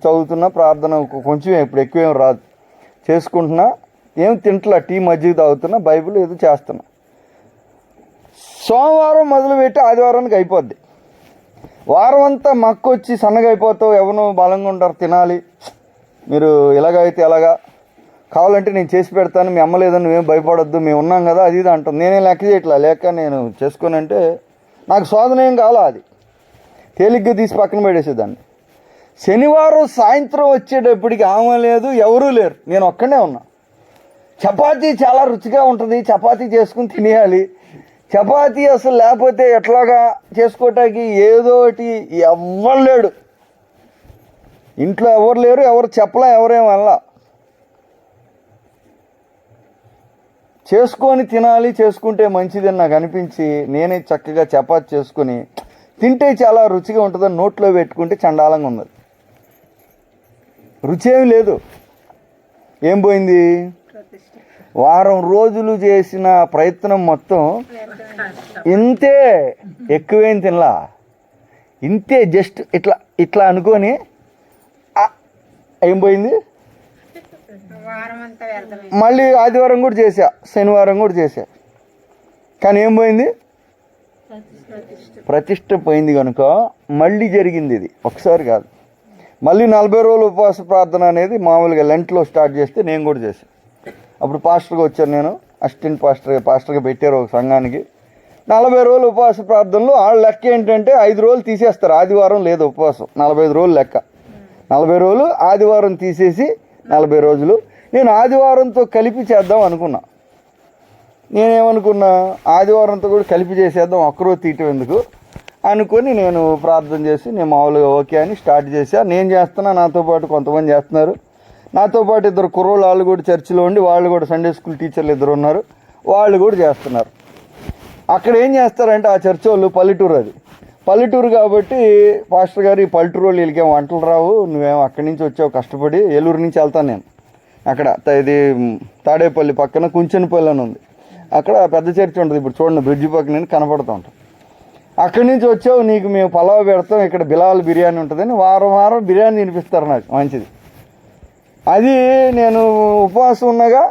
చదువుతున్నా, ప్రార్థన కొంచెం, ఇప్పుడు ఎక్కువేం రాదు, చేసుకుంటున్నా. ఏం తింటలా, టీ మజ్జిగ తాగుతున్నా, బైబిల్ ఏదో చేస్తున్నా. సోమవారం మొదలుపెట్టి ఆదివారానికి అయిపోద్ది. వారం అంతా మక్కొచ్చి సన్నగా అయిపోతావు, ఎవరు బలంగా ఉంటారు, తినాలి, మీరు ఇలాగైతే ఎలాగా, కావాలంటే నేను చేసి పెడతాను, మీ అమ్మ లేదని నువ్వేం భయపడొద్దు, మేము ఉన్నాం కదా, అది ఇది అంటాం. నేనేం లెక్క చేయట్లా, లేక నేను చేసుకోనంటే నాకు శోధన ఏం కావాలా, అది తేలిగ్గా తీసి పక్కన పెట్టేసేదాన్ని. శనివారం సాయంత్రం వచ్చేటప్పటికి ఆమె లేదు, ఎవరూ లేరు, నేను ఒక్కడే ఉన్నా. చపాతీ చాలా రుచిగా ఉంటుంది, చపాతీ చేసుకుని తినేయాలి. చపాతీ అసలు లేకపోతే ఎట్లాగా చేసుకోవటానికి ఏదోటి ఎవ్వరు లేడు ఇంట్లో, ఎవరు లేరు, ఎవరు చెప్పలా, ఎవరేం వల్ల చేసుకొని తినాలి, చేసుకుంటే మంచిదని నాకు అనిపించి నేనే చక్కగా చపాతి చేసుకొని తింటే చాలా రుచిగా ఉంటుందని నోట్లో పెట్టుకుంటే చండాలంగా ఉన్నది. రుచి ఏమి లేదు. ఏం పోయింది? వారం రోజులు చేసిన ప్రయత్నం మొత్తం ఇంతే, ఎక్కువేం తినలా, ఇంతే. జస్ట్ ఇట్లా ఇట్లా అనుకొని ఏం పోయింది? మళ్ళీ ఆదివారం కూడా చేశా, శనివారం కూడా చేశా, కానీ ఏం పోయింది? ప్రతిష్ట పోయింది. కనుక మళ్ళీ జరిగింది ఇది, ఒకసారి కాదు. మళ్ళీ 40 రోజులు ఉపవాస ప్రార్థన అనేది మామూలుగా లెంట్లో స్టార్ట్ చేస్తే నేను కూడా చేశాను. అప్పుడు పాస్టర్గా వచ్చాను, నేను అసిస్టెంట్ పాస్టర్గా పెట్టారు ఒక సంఘానికి. 40 రోజులు ఉపవాస ప్రార్థనలు వాళ్ళ లెక్క ఏంటంటే 5 రోజులు తీసేస్తారు, ఆదివారం లేదు ఉపవాసం. 45 రోజులు లెక్క. 40 రోజులు ఆదివారం తీసేసి 40 రోజులు. నేను ఆదివారంతో కలిపి చేద్దాం అనుకున్నా. నేనేమనుకున్నా, ఆదివారంతో కూడా కలిపి చేసేద్దాం, ఒక్కరోజు తీయటం ఎందుకు అనుకొని నేను ప్రార్థన చేసి నేను మామూలుగా ఓకే అని స్టార్ట్ చేశా. నేను చేస్తున్నా, నాతో పాటు కొంతమంది చేస్తున్నారు. నాతో పాటు 2 కుర్రోళ్ళు వాళ్ళు కూడా చర్చిలో ఉండి, వాళ్ళు కూడా సండే స్కూల్ టీచర్లు 2 ఉన్నారు, వాళ్ళు కూడా చేస్తున్నారు. అక్కడ ఏం చేస్తారంటే ఆ చర్చ్ వాళ్ళు పల్లెటూరు, అది పల్లెటూరు కాబట్టి పాస్టర్ గారు ఈ పల్లెటూరు వాళ్ళు వీళ్ళకేం వంటలు రావు, నువ్వేమో అక్కడి నుంచి వచ్చావు కష్టపడి. ఏలూరు నుంచి వెళ్తాను నేను. అక్కడ ఇది తాడేపల్లి పక్కన కుంచెనపల్లి అని ఉంది, అక్కడ పెద్ద చర్చ్ ఉంటుంది. ఇప్పుడు చూడండి బ్రిడ్జి పక్కన నేను కనపడుతూ ఉంటాను. అక్కడి నుంచి వచ్చావు, నీకు మేము పలావ్ పెడతాం, ఇక్కడ బిలాల్ బిర్యానీ ఉంటుందని వారం బిర్యానీ తినిపిస్తారు నాకు, మంచిది. అది నేను ఉపవాసం ఉన్నాగా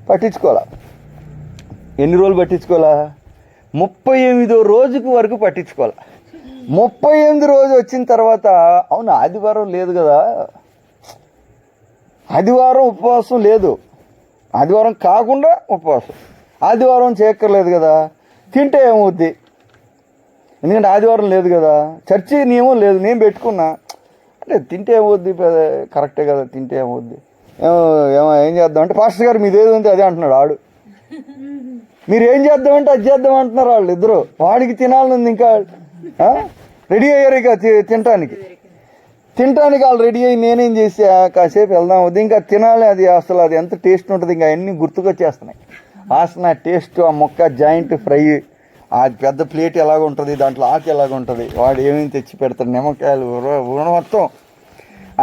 పట్టించుకోవాలా. ఎన్ని రోజులు పట్టించుకోవాలా? 38వ రోజుకు వరకు పట్టించుకోవాలి. 38 రోజు వచ్చిన తర్వాత అవును ఆదివారం లేదు కదా, ఆదివారం ఉపవాసం లేదు, ఆదివారం కాకుండా ఉపవాసం, ఆదివారం చేయక్కర్లేదు కదా, తింటే ఏమవుద్ది? ఎందుకంటే ఆదివారం లేదు కదా, చర్చి నియమం లేదు, నేను పెట్టుకున్నా. అంటే తింటే ఏమవుద్ది? కరెక్టే కదా, తింటే ఏమవుద్ది? ఏం చేద్దాం అంటే పాస్టర్ గారు మీది ఏది ఉంది అదే అంటున్నాడు ఆడు. మీరు ఏం చేద్దామంటే అది చేద్దాం అంటున్నారు వాళ్ళు ఇద్దరు. వాడికి తినాలని ఇంకా రెడీ అయ్యారు ఇక తినటానికి వాళ్ళు రెడీ అయ్యి నేనేం చేసా, కాసేపు వెళ్దాం వద్దు, ఇంకా తినాలి. అది అసలు అది ఎంత టేస్ట్ ఉంటుంది, ఇంకా అన్నీ గుర్తుకొచ్చేస్తున్నాయి. వాసన, టేస్ట్, ఆ మొక్క జాయింట్ ఫ్రై, ఆ పెద్ద ప్లేట్ ఎలాగ ఉంటుంది, దాంట్లో ఆకు ఎలాగ ఉంటుంది, వాడు ఏమేమి తెచ్చి పెడతాడు, నిమ్మకాయలు మొత్తం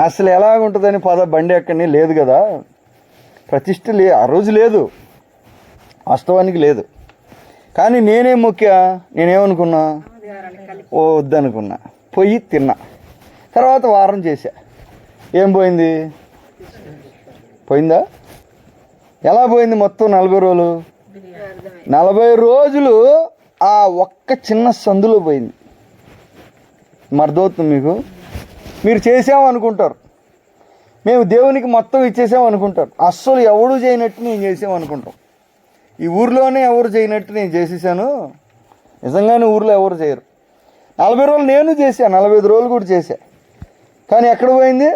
అసలు ఎలాగుంటుందని బండి ఎక్కడి లేదు కదా, ప్రతిష్ట ఆ రోజు లేదు, వాస్తవానికి లేదు. కానీ నేనేమనుకున్నా, వద్దనుకున్నా, పోయి తిన్నా. తర్వాత వారం చేశా. ఏం పోయింది? పోయిందా? ఎలా పోయింది? మొత్తం 40 రోజులు, 40 రోజులు ఆ ఒక్క చిన్న సందులో పోయింది. మర్దవుతుంది మీకు? మీరు చేసామనుకుంటారు, మేము దేవునికి మొత్తం ఇచ్చేసామనుకుంటారు. అస్సలు ఎవడు చేయనట్టు నేను చేసామనుకుంటాం. ఈ ఊర్లోనే ఎవరు చేయనట్టు నేను చేసేసాను. నిజంగానే ఊర్లో ఎవరు చేయరు. 40 రోజులు నేను చేశా, 45 రోజులు కూడా చేశా. కానీ ఎక్కడ పోయింది?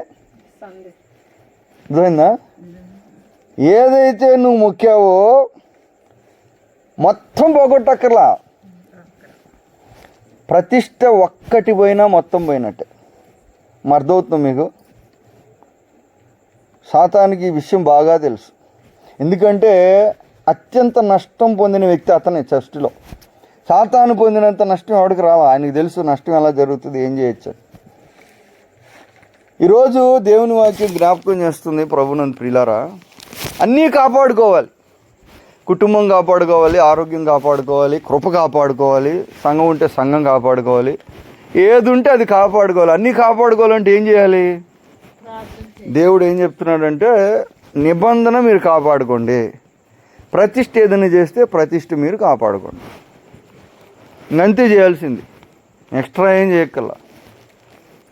పోయిందా? ఏదైతే నువ్వు మొక్కావో మొత్తం పోగొట్టక్కర్లా. ప్రతిష్ట ఒక్కటి పోయినా మొత్తం పోయినట్టే. మర్దవుతుంది మీకు? సాతానికి ఈ విషయం బాగా తెలుసు. ఎందుకంటే అత్యంత నష్టం పొందిన వ్యక్తి అతనే చర్చిలో. సాతాను పొందినంత నష్టం ఎవడికి రావా? ఆయనకు తెలుసు నష్టం ఎలా జరుగుతుంది, ఏం చేయొచ్చు. ఈరోజు దేవుని వాక్యం జ్ఞాపకం చేస్తుంది. ప్రభునందు ప్రియులారా, అన్నీ కాపాడుకోవాలి. కుటుంబం కాపాడుకోవాలి, ఆరోగ్యం కాపాడుకోవాలి, కృప కాపాడుకోవాలి, సంఘం ఉంటే సంఘం కాపాడుకోవాలి, ఏది ఉంటే అది కాపాడుకోవాలి. అన్నీ కాపాడుకోవాలంటే ఏం చేయాలి? దేవుడు ఏం చెప్తున్నాడంటే నిబంధన మీరు కాపాడుకోండి, ప్రతిష్ఠ ఏదైనా చేస్తే ప్రతిష్ఠ మీరు కాపాడుకోండి. ఇంకంతే చేయాల్సింది, ఎక్స్ట్రా ఏం చేయక్కర్లా.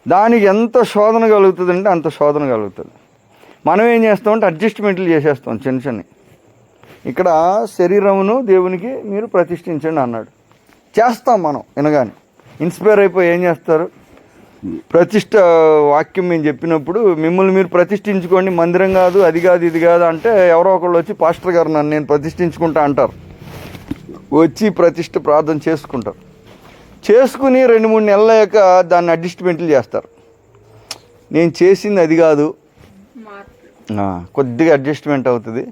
దానికి ఎంత శోధన కలుగుతుందంటే అంత శోధన కలుగుతుంది. మనం ఏం చేస్తామంటే అడ్జస్ట్మెంట్లు చేసేస్తాం చిన్న చిన్నవి. ఇక్కడ శరీరమును దేవునికి మీరు ప్రతిష్ఠించండి అన్నాడు. చేస్తాం మనం వినగానే ఇన్స్పైర్ అయిపోయి ఏం చేస్తారు? ప్రతిష్ట వాక్యం మేము చెప్పినప్పుడు మిమ్మల్ని మీరు ప్రతిష్ఠించుకోండి, మందిరం కాదు, అది కాదు, ఇది కాదు అంటే ఎవరో ఒకళ్ళు వచ్చి పాస్టర్ గారు నన్ను నేను ప్రతిష్ఠించుకుంటా అంటారు. వచ్చి ప్రతిష్ట ప్రార్థన చేసుకుంటారు. చేసుకుని 2-3 నెలల యొక్క దాన్ని అడ్జస్ట్మెంట్లు చేస్తారు. నేను చేసింది అది కాదు, కొద్దిగా అడ్జస్ట్మెంట్ అవుతుంది,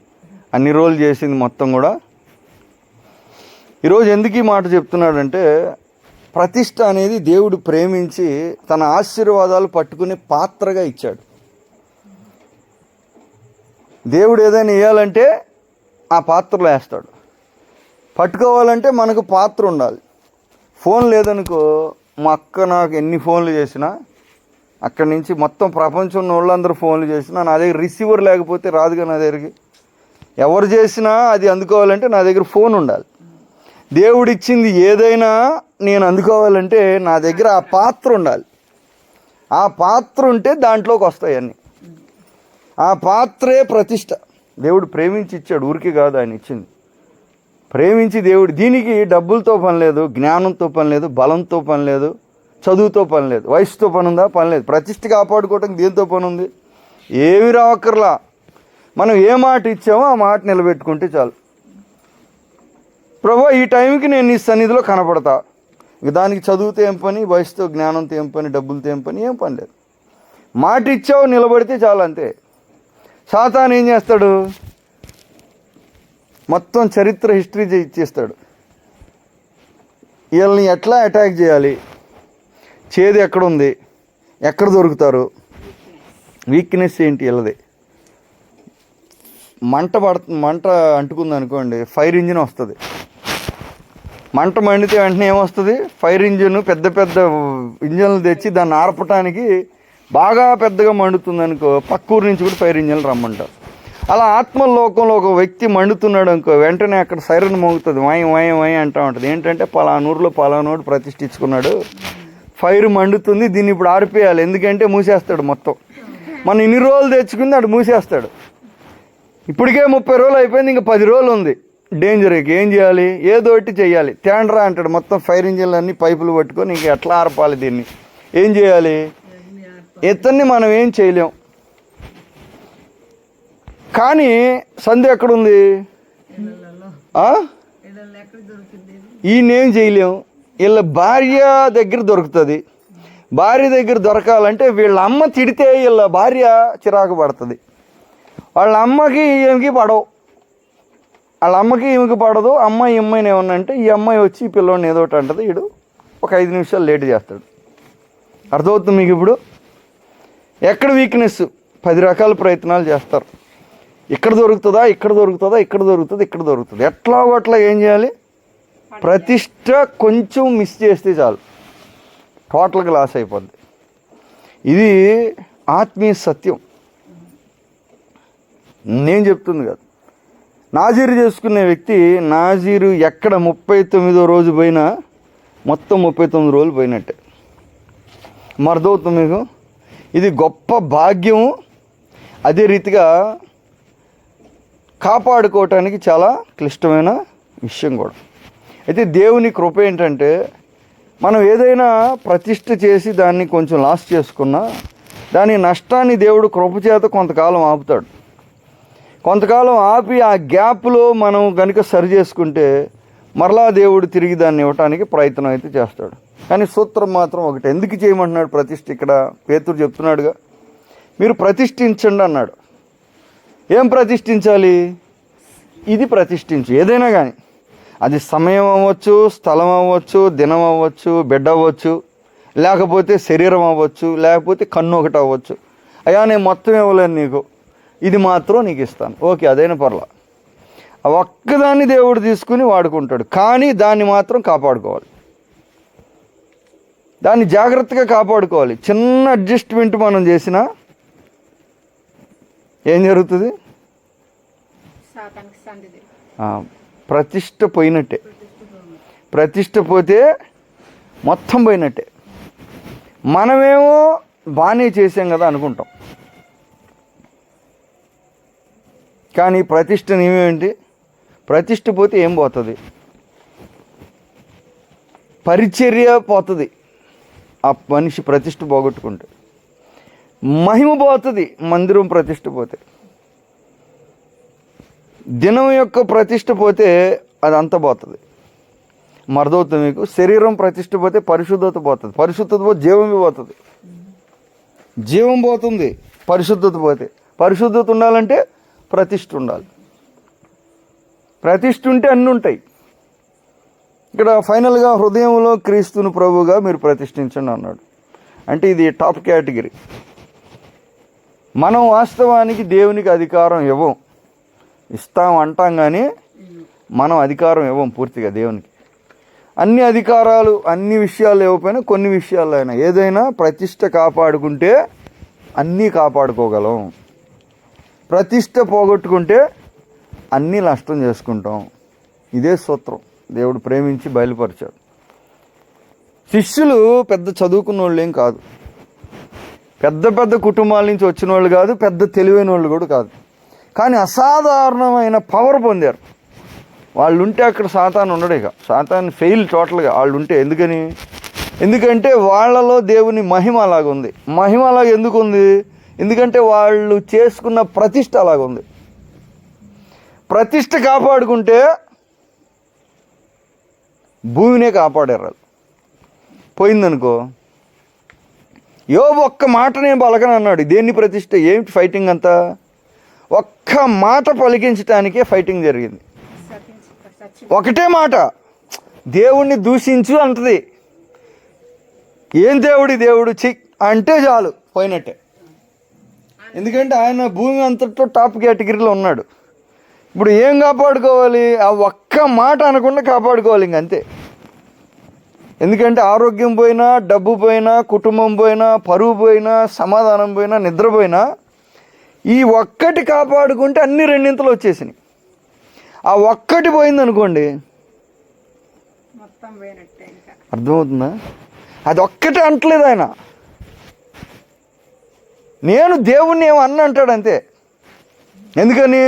అన్ని రోజులు చేసింది మొత్తం కూడా. ఈరోజు ఎందుకు ఈ మాట చెప్తున్నాడంటే, ప్రతిష్ట అనేది దేవుడు ప్రేమించి తన ఆశీర్వాదాలు పట్టుకునే పాత్రగా ఇచ్చాడు. దేవుడు ఏదైనా వేయాలంటే ఆ పాత్రలో వేస్తాడు. పట్టుకోవాలంటే మనకు పాత్ర ఉండాలి. ఫోన్ లేదనుకో, మా అక్క నాకు ఎన్ని ఫోన్లు చేసినా, అక్కడి నుంచి మొత్తం ప్రపంచంలో వాళ్ళందరూ ఫోన్లు చేసినా నా దగ్గర రిసీవర్ లేకపోతే రాదుగా నా దగ్గరికి. ఎవరు చేసినా అది అందుకోవాలంటే నా దగ్గర ఫోన్ ఉండాలి. దేవుడిచ్చింది ఏదైనా నేను అందుకోవాలంటే నా దగ్గర ఆ పాత్ర ఉండాలి. ఆ పాత్ర ఉంటే దాంట్లోకి వస్తాయి అన్నీ. ఆ పాత్రే ప్రతిష్ట. దేవుడు ప్రేమించి ఇచ్చాడు, ఊరికి కాదు ఆయన ఇచ్చింది. ప్రేమించి దేవుడు, దీనికి డబ్బులతో పని లేదు, జ్ఞానంతో పని లేదు, బలంతో పని లేదు, చదువుతో పని లేదు, వయసుతో పని ఉందా? పని లేదు. ప్రతిష్ట కాపాడుకోవటం దేంతో పని ఉంది? ఏమి రావక్కర్లా. మనం ఏ మాట ఇచ్చామో ఆ మాట నిలబెట్టుకుంటే చాలు. ప్రభు ఈ టైంకి నేను నీ సన్నిధిలో కనపడతా. ఇక దానికి చదువుతో ఏం పని, వయసుతో జ్ఞానంతో ఏం పని, డబ్బులతో ఏం పని, ఏం పని లేదు. మాట ఇచ్చావు, నిలబడితే చాలు, అంతే. సాతాను ఏం చేస్తాడు? మొత్తం చరిత్ర హిస్టరీ ఇచ్చేస్తాడు. వీళ్ళని ఎట్లా అటాక్ చేయాలి, చేదు ఎక్కడుంది, ఎక్కడ దొరుకుతారు, వీక్నెస్ ఏంటి వీళ్ళది. మంట అంటుకుంది అనుకోండి, ఫైర్ ఇంజిన్ వస్తుంది. మంట మండితే వెంటనే ఏమొస్తుంది? Fire engine. పెద్ద పెద్ద ఇంజన్లు తెచ్చి దాన్ని ఆర్పటానికి బాగా పెద్దగా మండుతుంది అనుకో, పక్కూరు నుంచి కూడా ఫైర్ ఇంజిన్లు రమ్మంటారు. అలా ఆత్మలోకంలో ఒక వ్యక్తి మండుతున్నాడు అనుకో, వెంటనే అక్కడ సైరన్ మోగుతుంది, వై వై వై అంటూ ఉంటుంది. ఏంటంటే పలానూరులో పలానోడు ప్రతిష్ఠించుకున్నాడు, ఫైర్ మండుతుంది, దీన్ని ఇప్పుడు ఆరిపేయాలి. ఎందుకంటే మూసేస్తాడు మొత్తం. మనం ఇన్ని రోజులు తెచ్చుకుంది అటు మూసేస్తాడు. ఇప్పటికే 30 రోజులు అయిపోయింది, ఇంకా 10 రోజులు ఉంది. డేంజర్. ఏం చేయాలి? ఏదో ఒకటి చేయాలి. తేండ్రా అంటాడు. మొత్తం ఫైర్ ఇంజిన్లు అన్నీ పైపులు పట్టుకొని ఇంక ఎట్లా ఆర్పాలి దీన్ని? ఏం చేయాలి? ఇతన్ని మనం ఏం చేయలేం. కానీ సంధి ఎక్కడుంది? ఈయనేం చేయలేం. వీళ్ళ భార్య దగ్గర దొరుకుతుంది. భార్య దగ్గర దొరకాలంటే వీళ్ళ అమ్మ తిడితే వీళ్ళ భార్య చిరాకు పడుతుంది. వాళ్ళ అమ్మకి ఈమెకి పడవు. వాళ్ళ అమ్మకి ఈమెకి పడదు. అమ్మాయి అమ్మాయిని ఏమన్నా అంటే ఈ అమ్మాయి వచ్చి ఈ పిల్లోడిని ఏదో ఒకటి అంటది. వీడు ఒక 5 నిమిషాలు లేట్ చేస్తాడు. అర్థమవుతుంది మీకు ఇప్పుడు? ఎక్కడ వీక్నెస్? 10 రకాల ప్రయత్నాలు చేస్తారు. ఇక్కడ దొరుకుతుందా, ఇక్కడ దొరుకుతుందా, ఇక్కడ దొరుకుతుంది, ఇక్కడ దొరుకుతుంది. ఎట్లాగో అట్లా ఏం చేయాలి? ప్రతిష్ట కొంచెం మిస్ చేస్తే చాలు, టోటల్గా లాస్ అయిపోద్ది. ఇది ఆత్మీయ సత్యం. నేను చెప్తుంది కాదు. నాజీరు చేసుకునే వ్యక్తి, నాజీరు ఎక్కడ 39వ రోజు పోయినా మొత్తం 39 రోజులు పోయినట్టే. మరదవుతుంది మీకు? ఇది గొప్ప భాగ్యం. అదే రీతిగా కాపాడుకోవటానికి చాలా క్లిష్టమైన విషయం కూడా. అయితే దేవుని కృప ఏంటంటే, మనం ఏదైనా ప్రతిష్ఠ చేసి దాన్ని కొంచెం లాస్ చేసుకున్నా దాని నష్టాన్ని దేవుడు కృపచేత కొంతకాలం ఆపుతాడు. కొంతకాలం ఆపి ఆ గ్యాప్లో మనం కనుక సరి చేసుకుంటే మరలా దేవుడు తిరిగి దాన్ని ఇవ్వటానికి ప్రయత్నం అయితే చేస్తాడు. కానీ సూత్రం మాత్రం ఒకటి. ఎందుకు చేయమంటున్నాడు ప్రతిష్ఠ? ఇక్కడ పేతురు చెప్తున్నాడుగా, మీరు ప్రతిష్ఠించండి అన్నాడు. ఏం ప్రతిష్ఠించాలి? ఇది ప్రతిష్ఠించు. ఏదైనా కానీ, అది సమయం అవ్వచ్చు, స్థలం అవ్వచ్చు, దినం అవ్వచ్చు, బిడ్డ అవ్వచ్చు, లేకపోతే శరీరం అవ్వచ్చు, లేకపోతే కన్ను ఒకటి అవ్వచ్చు. అయ్యా నేను మొత్తం ఇవ్వలేను నీకు, ఇది మాత్రం నీకు ఇస్తాను. ఓకే, అదైనా పర్లా. ఆ ఒక్కదాన్ని దేవుడు తీసుకుని వాడుకుంటాడు. కానీ దాన్ని మాత్రం కాపాడుకోవాలి. దాన్ని జాగ్రత్తగా కాపాడుకోవాలి. చిన్న అడ్జస్ట్మెంట్ మనం చేసినా ఏం జరుగుతుంది? ప్రతిష్ట పోయినట్టే. ప్రతిష్ట పోతే మొత్తం పోయినట్టే. మనమేమో బాగానే చేసాం కదా అనుకుంటాం. కానీ ప్రతిష్ట ఏమేంటి? ప్రతిష్ట పోతే ఏం పోతుంది? పరిచర్య పోతుంది. ఆ మనిషి ప్రతిష్ట పోగొట్టుకుంటే మహిమ పోతుంది. మందిరం ప్రతిష్ట పోతే, దినం యొక్క ప్రతిష్ట పోతే అదంతా పోతుంది. మరదవుతుంది మీకు? శరీరం ప్రతిష్ట పోతే పరిశుద్ధత పోతుంది. పరిశుద్ధత పోతే జీవం పోతుంది. జీవం పోతుంది పరిశుద్ధత పోతే. పరిశుద్ధత ఉండాలంటే ప్రతిష్ట ఉండాలి. ప్రతిష్ఠ ఉంటే అన్నీ ఉంటాయి. ఇక్కడ ఫైనల్గా హృదయంలో క్రీస్తును ప్రభువుగా మీరు ప్రతిష్ఠించండి అన్నాడు. అంటే ఇది టాప్ కేటగిరీ. మనం వాస్తవానికి దేవునికి అధికారం ఇవ్వం, ఇస్తాం అంటాం కానీ మనం అధికారం ఇవ్వం పూర్తిగా దేవునికి. అన్ని అధికారాలు అన్ని విషయాలు ఇవ్వకపోయినా కొన్ని విషయాల్లో అయినా ఏదైనా ప్రతిష్ట కాపాడుకుంటే అన్నీ కాపాడుకోగలం. ప్రతిష్ట పోగొట్టుకుంటే అన్నీ నష్టం చేసుకుంటాం. ఇదే సూత్రం దేవుడు ప్రేమించి బయలుపరిచాడు. శిష్యులు పెద్ద చదువుకున్న వాళ్ళు ఏం కాదు, పెద్ద పెద్ద కుటుంబాల నుంచి వచ్చిన వాళ్ళు కాదు, పెద్ద తెలివైన వాళ్ళు కూడా కాదు. కానీ అసాధారణమైన పవర్ పొందారు. వాళ్ళు ఉంటే అక్కడ సాతాను ఉండడు. ఇక సాతాను ఫెయిల్ టోటల్గా వాళ్ళు ఉంటే. ఎందుకంటే వాళ్ళలో దేవుని మహిమ అలాగుంది. మహిమ అలాగ ఎందుకు ఉంది? ఎందుకంటే వాళ్ళు చేసుకున్న ప్రతిష్ట అలాగుంది. ప్రతిష్ట కాపాడుకుంటే భూమినే కాపాడారు. వాళ్ళు పోయిందనుకో, యోబు ఒక్క మాటనే పలకని అన్నాడు. దేన్ని ప్రతిష్ట? ఏమిటి ఫైటింగ్ అంతా? ఒక్క మాట పలికించటానికే ఫైటింగ్ జరిగింది. ఒకటే మాట, దేవుణ్ణి దూషించు అంటది. ఏం దేవుడు చి అంటే చాలు, పోయినట్టే. ఎందుకంటే ఆయన భూమి అంతటితో టాప్ కేటగిరీలో ఉన్నాడు. ఇప్పుడు ఏం కాపాడుకోవాలి? ఆ ఒక్క మాట అనకుండా కాపాడుకోవాలి, ఇంకంతే. ఎందుకంటే ఆరోగ్యం పోయినా, డబ్బు పోయినా, కుటుంబం పోయినా, పరువు పోయినా, సమాధానం పోయినా, నిద్ర పోయినా, ఈ ఒక్కటి కాపాడుకుంటే అన్ని రెండింతలు వచ్చేసినాయి. ఆ ఒక్కటి పోయిందనుకోండి, అర్థమవుతుందా? అది ఒక్కటే అంటలేదు ఆయన. నేను దేవుణ్ణి ఏమో అన్న అంటాడు అంతే. ఎందుకని?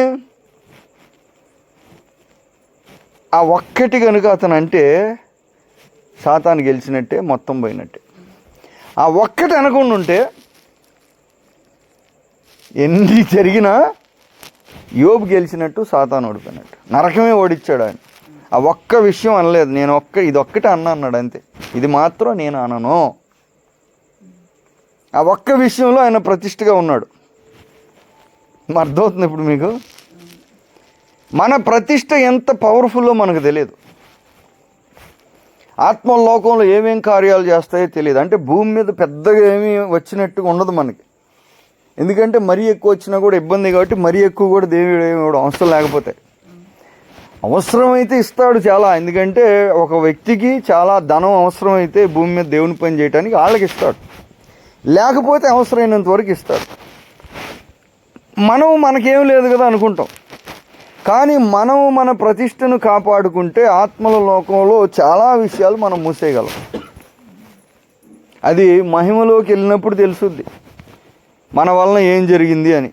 ఆ ఒక్కటి కనుక అతను అంటే సాతాను గెలిచినట్టే, మొత్తం పోయినట్టే. ఆ ఒక్కటి అనకుండా ఉంటే ఎన్ని జరిగినా యోబు గెలిచినట్టు, సాతాను ఓడిపోయినట్టు. నరకమే ఓడిచ్చాడు ఆయన. ఆ ఒక్క విషయం అనలేదు, నేను ఇది ఒక్కటే అన్నాడు అంతే. ఇది మాత్రం నేను అనను. ఆ ఒక్క విషయంలో ఆయన ప్రతిష్టగా ఉన్నాడు. అర్థమవుతుంది ఇప్పుడు మీకు? మన ప్రతిష్ట ఎంత పవర్ఫుల్లో మనకు తెలియదు. ఆత్మలోకంలో ఏమేం కార్యాలు చేస్తాయో తెలియదు. అంటే భూమి మీద పెద్దగా ఏమీ వచ్చినట్టుగా ఉండదు మనకి. ఎందుకంటే మరీ ఎక్కువ వచ్చినా కూడా ఇబ్బంది కాబట్టి మరీ ఎక్కువ కూడా దేవుడు ఏమి అవసరం లేకపోతే, అవసరమైతే ఇస్తాడు చాలా. ఎందుకంటే ఒక వ్యక్తికి చాలా ధనం అవసరమైతే భూమి మీద దేవుని పని చేయడానికి వాళ్ళకి ఇస్తాడు, లేకపోతే అవసరమైనంత వరకు ఇస్తాడు. మనకేం లేదు కదా అనుకుంటాం. కానీ మన ప్రతిష్టను కాపాడుకుంటే ఆత్మల లోకంలో చాలా విషయాలు మనం మూసేయగలం. అది మహిమలోకి వెళ్ళినప్పుడు తెలుసుద్ది మన వలన ఏం జరిగింది అని.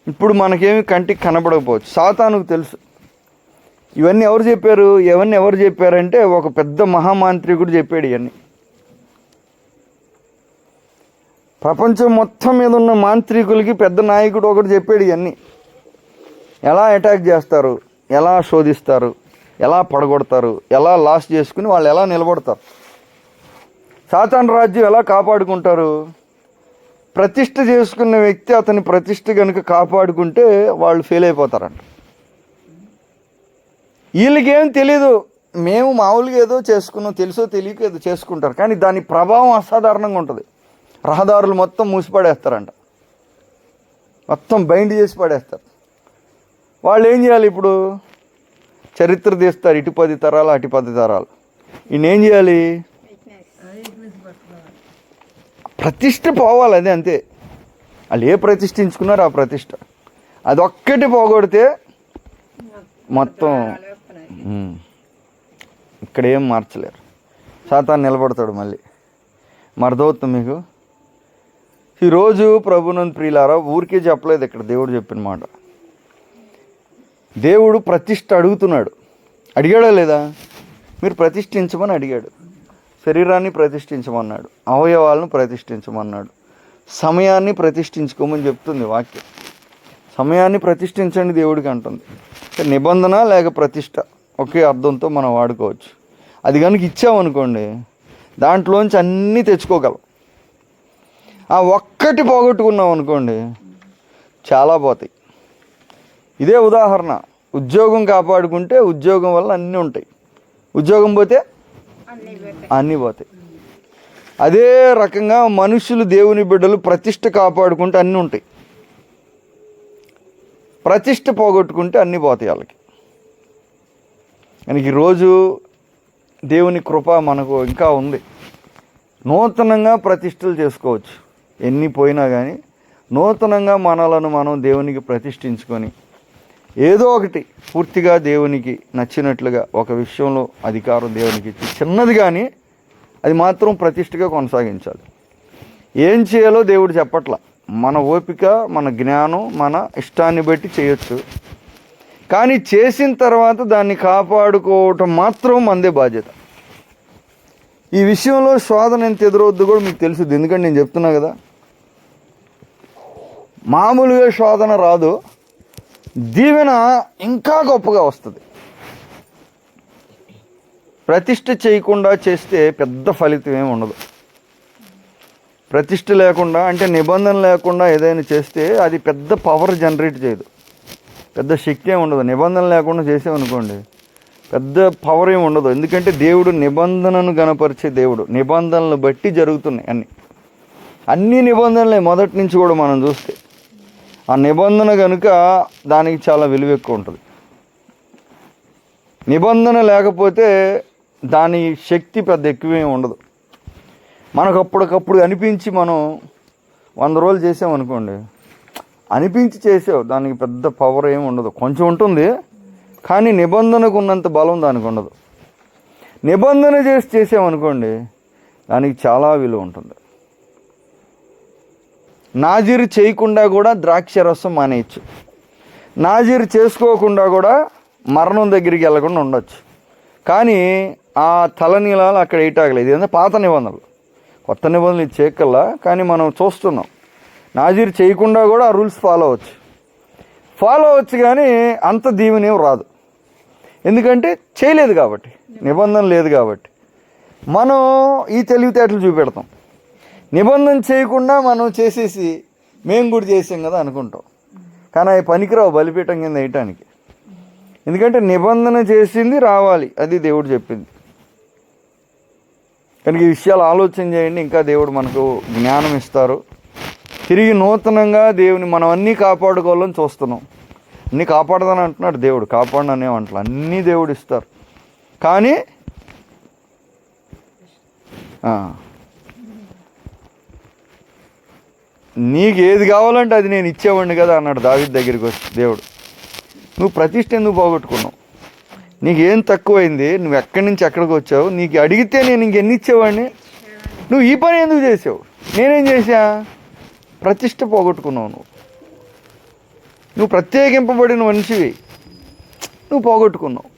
ఇప్పుడు మనకేమి కంటికి కనబడకపోవచ్చు, సాతానుకు తెలుసు. ఇవన్నీ ఎవరు చెప్పారంటే ఒక పెద్ద మహామాంత్రికుడు చెప్పాడు ఇవన్నీ. ప్రపంచం మొత్తం మీద ఉన్న మాంత్రికులకి పెద్ద నాయకుడు ఒకటి చెప్పాడు ఇవన్నీ. ఎలా అటాక్ చేస్తారు, ఎలా శోధిస్తారు, ఎలా పడగొడతారు, ఎలా లాస్ చేసుకుని వాళ్ళు ఎలా నిలబడతారు, సాతాను రాజ్యం ఎలా కాపాడుకుంటారు. ప్రతిష్ఠ చేసుకున్న వ్యక్తి అతని ప్రతిష్ఠ కనుక కాపాడుకుంటే వాళ్ళు ఫెయిల్ అయిపోతారంట. వీళ్ళకేం తెలీదు, మేము మామూలుగా ఏదో చేసుకున్నాం, తెలుసో తెలియక ఏదో చేసుకుంటారు. కానీ దాని ప్రభావం అసాధారణంగా ఉంటుంది. రహదారులు మొత్తం మూసిపడేస్తారంట, మొత్తం బైండ్ చేసి పడేస్తారు. వాళ్ళు ఏం చేయాలి? ఇప్పుడు చరిత్ర తీస్తారు, ఇటు 10 తరాలు అటు 10 తరాలు. ఈయనేం చేయాలి? ప్రతిష్ట పోవాలి, అదే అంతే. వాళ్ళు ఏ ప్రతిష్ఠించుకున్నారో ఆ ప్రతిష్ట అదొక్కటి పోగొడితే మొత్తం ఇక్కడ ఏం మార్చలేరు. సాతాను నిలబడతాడు మళ్ళీ. మరదవుతుంది మీకు. ఈరోజు ప్రభునందు ప్రియులారా, ఊరికే చెప్పలేదు ఇక్కడ దేవుడు చెప్పిన మాట. దేవుడు ప్రతిష్ట అడుగుతున్నాడు. అడిగాడా లేదా? మీరు ప్రతిష్ఠించమని అడిగాడు. శరీరాన్ని ప్రతిష్ఠించమన్నాడు, అవయవాలను ప్రతిష్ఠించమన్నాడు, సమయాన్ని ప్రతిష్ఠించుకోమని చెప్తుంది వాక్యం. సమయాన్ని ప్రతిష్ఠించండి దేవుడికి అంటుంది. నిబంధన లేక ప్రతిష్ట ఒకే అర్థంతో మనం వాడుకోవచ్చు. అది కనుక ఇచ్చామనుకోండి, దాంట్లోంచి అన్నీ తెచ్చుకోగలం. ఆ ఒక్కటి పోగొట్టుకున్నాం అనుకోండి, చాలా పోతాయి. ఇదే ఉదాహరణ. ఉద్యోగం కాపాడుకుంటే ఉద్యోగం వల్ల అన్నీ ఉంటాయి, ఉద్యోగం పోతే అన్నీ పోతాయి. అదే రకంగా మనుషులు, దేవుని బిడ్డలు ప్రతిష్ట కాపాడుకుంటే అన్నీ ఉంటాయి, ప్రతిష్ట పోగొట్టుకుంటే అన్నీ పోతాయి వాళ్ళకి. మనకి ఈరోజు దేవుని కృప మనకు ఇంకా ఉంది. నూతనంగా ప్రతిష్టలు చేసుకోవచ్చు, ఎన్ని పోయినా కానీ నూతనంగా మనలను మనం దేవునికి ప్రతిష్ఠించుకొని ఏదో ఒకటి పూర్తిగా దేవునికి నచ్చినట్లుగా ఒక విషయంలో అధికారం దేవునికి ఇచ్చి, చిన్నది కానీ అది మాత్రం ప్రతిష్టగా కొనసాగించాలి. ఏం చేయాలో దేవుడు చెప్పట్ల, మన ఓపిక, మన జ్ఞానం, మన ఇష్టాన్ని బట్టి చేయొచ్చు. కానీ చేసిన తర్వాత దాన్ని కాపాడుకోవటం మాత్రం మనదే బాధ్యత. ఈ విషయంలో శోధన ఎంత ఎదురవుద్దో కూడా మీకు తెలుసుద్ది. ఎందుకంటే నేను చెప్తున్నా కదా, మామూలుగా శోధన రాదు, దీవెన ఇంకా గొప్పగా వస్తుంది. ప్రతిష్ఠ చేయకుండా చేస్తే పెద్ద ఫలితం ఏమి ఉండదు. ప్రతిష్ఠ లేకుండా అంటే నిబంధన లేకుండా ఏదైనా చేస్తే అది పెద్ద పవర్ జనరేట్ చేయదు, పెద్ద శక్తి ఏమి ఉండదు. నిబంధన లేకుండా చేసామనుకోండి పెద్ద పవర్ ఏమి ఉండదు. ఎందుకంటే దేవుడు నిబంధనను గణపరిచే దేవుడు. నిబంధనలు బట్టి జరుగుతున్నాయి అన్ని నిబంధనలే మొదటి నుంచి కూడా మనం చూస్తే. ఆ నిబంధన కనుక దానికి చాలా విలువ ఎక్కువ ఉంటుంది. నిబంధన లేకపోతే దాని శక్తి పెద్ద ఎక్కువేమి ఉండదు. మనకు అప్పటికప్పుడు అనిపించి మనం 100 రోజులు చేసామనుకోండి, అనిపించి చేసావు, దానికి పెద్ద పవర్ ఏమి ఉండదు. కొంచెం ఉంటుంది కానీ నిబంధనకు ఉన్నంత బలం దానికి ఉండదు. నిబంధన చేసామనుకోండి దానికి చాలా విలువ ఉంటుంది. నాజీరు చేయకుండా కూడా ద్రాక్ష రసం మానేయచ్చు, నాజీరు చేసుకోకుండా కూడా మరణం దగ్గరికి వెళ్ళకుండా ఉండొచ్చు. కానీ ఆ తలనీలాలు అక్కడ వేయటాగలేదు. ఇదంతా పాత నిబంధనలు. కొత్త నిబంధనలు ఇది చేయకల్లా, కానీ మనం చూస్తున్నాం నాజీరు చేయకుండా కూడా ఆ రూల్స్ ఫాలో అవ్వచ్చు కానీ అంత దీవెనేం రాదు. ఎందుకంటే చేయలేదు కాబట్టి, నిబంధన లేదు కాబట్టి. మనం ఈ తెలివితేటలు చూపెడతాం. నిబంధన చేయకుండా మనం చేసేసి మేము కూడా చేసాం కదా అనుకుంటాం, కానీ అవి పనికిరావు బలిపీఠం కింద వేయటానికి. ఎందుకంటే నిబంధన చేసింది రావాలి, అది దేవుడు చెప్పింది. కనుక ఈ విషయాలు ఆలోచన చేయండి, ఇంకా దేవుడు మనకు జ్ఞానం ఇస్తారు. తిరిగి నూతనంగా దేవుని మనం అన్నీ కాపాడుకోవాలని చూస్తున్నాం. అన్నీ కాపాడదని అంటున్నాడు దేవుడు, కాపాడననే అంటలే, అన్నీ దేవుడు ఇస్తారు. కానీ నీకు ఏది కావాలంటే అది నేను ఇచ్చేవాడిని కదా అన్నాడు దావీదు దగ్గరికి వచ్చి దేవుడు. నువ్వు ప్రతిష్ఠ ఎందుకు పోగొట్టుకున్నావు? నీకేం తక్కువైంది? నువ్వు ఎక్కడి నుంచి ఎక్కడికి వచ్చావు? నీకు అడిగితే నేను ఇంకెన్ని ఇచ్చేవాడిని? నువ్వు ఈ పని ఎందుకు చేసావు? నేనేం చేశా? ప్రతిష్ఠ పోగొట్టుకున్నావు. నువ్వు ప్రత్యేకింపబడిన మనిషివి, నువ్వు పోగొట్టుకున్నావు.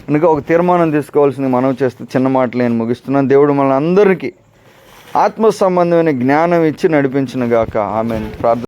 కనుక ఒక తీర్మానం తీసుకోవాల్సింది మనం చేస్తే చిన్న మాటలు నేను ముగిస్తున్నాను. దేవుడు మన అందరికీ ఆత్మ సంబంధమైన జ్ఞానం ఇచ్చి నడిపించిన గాక. ఆమేన్. ప్రార్థన.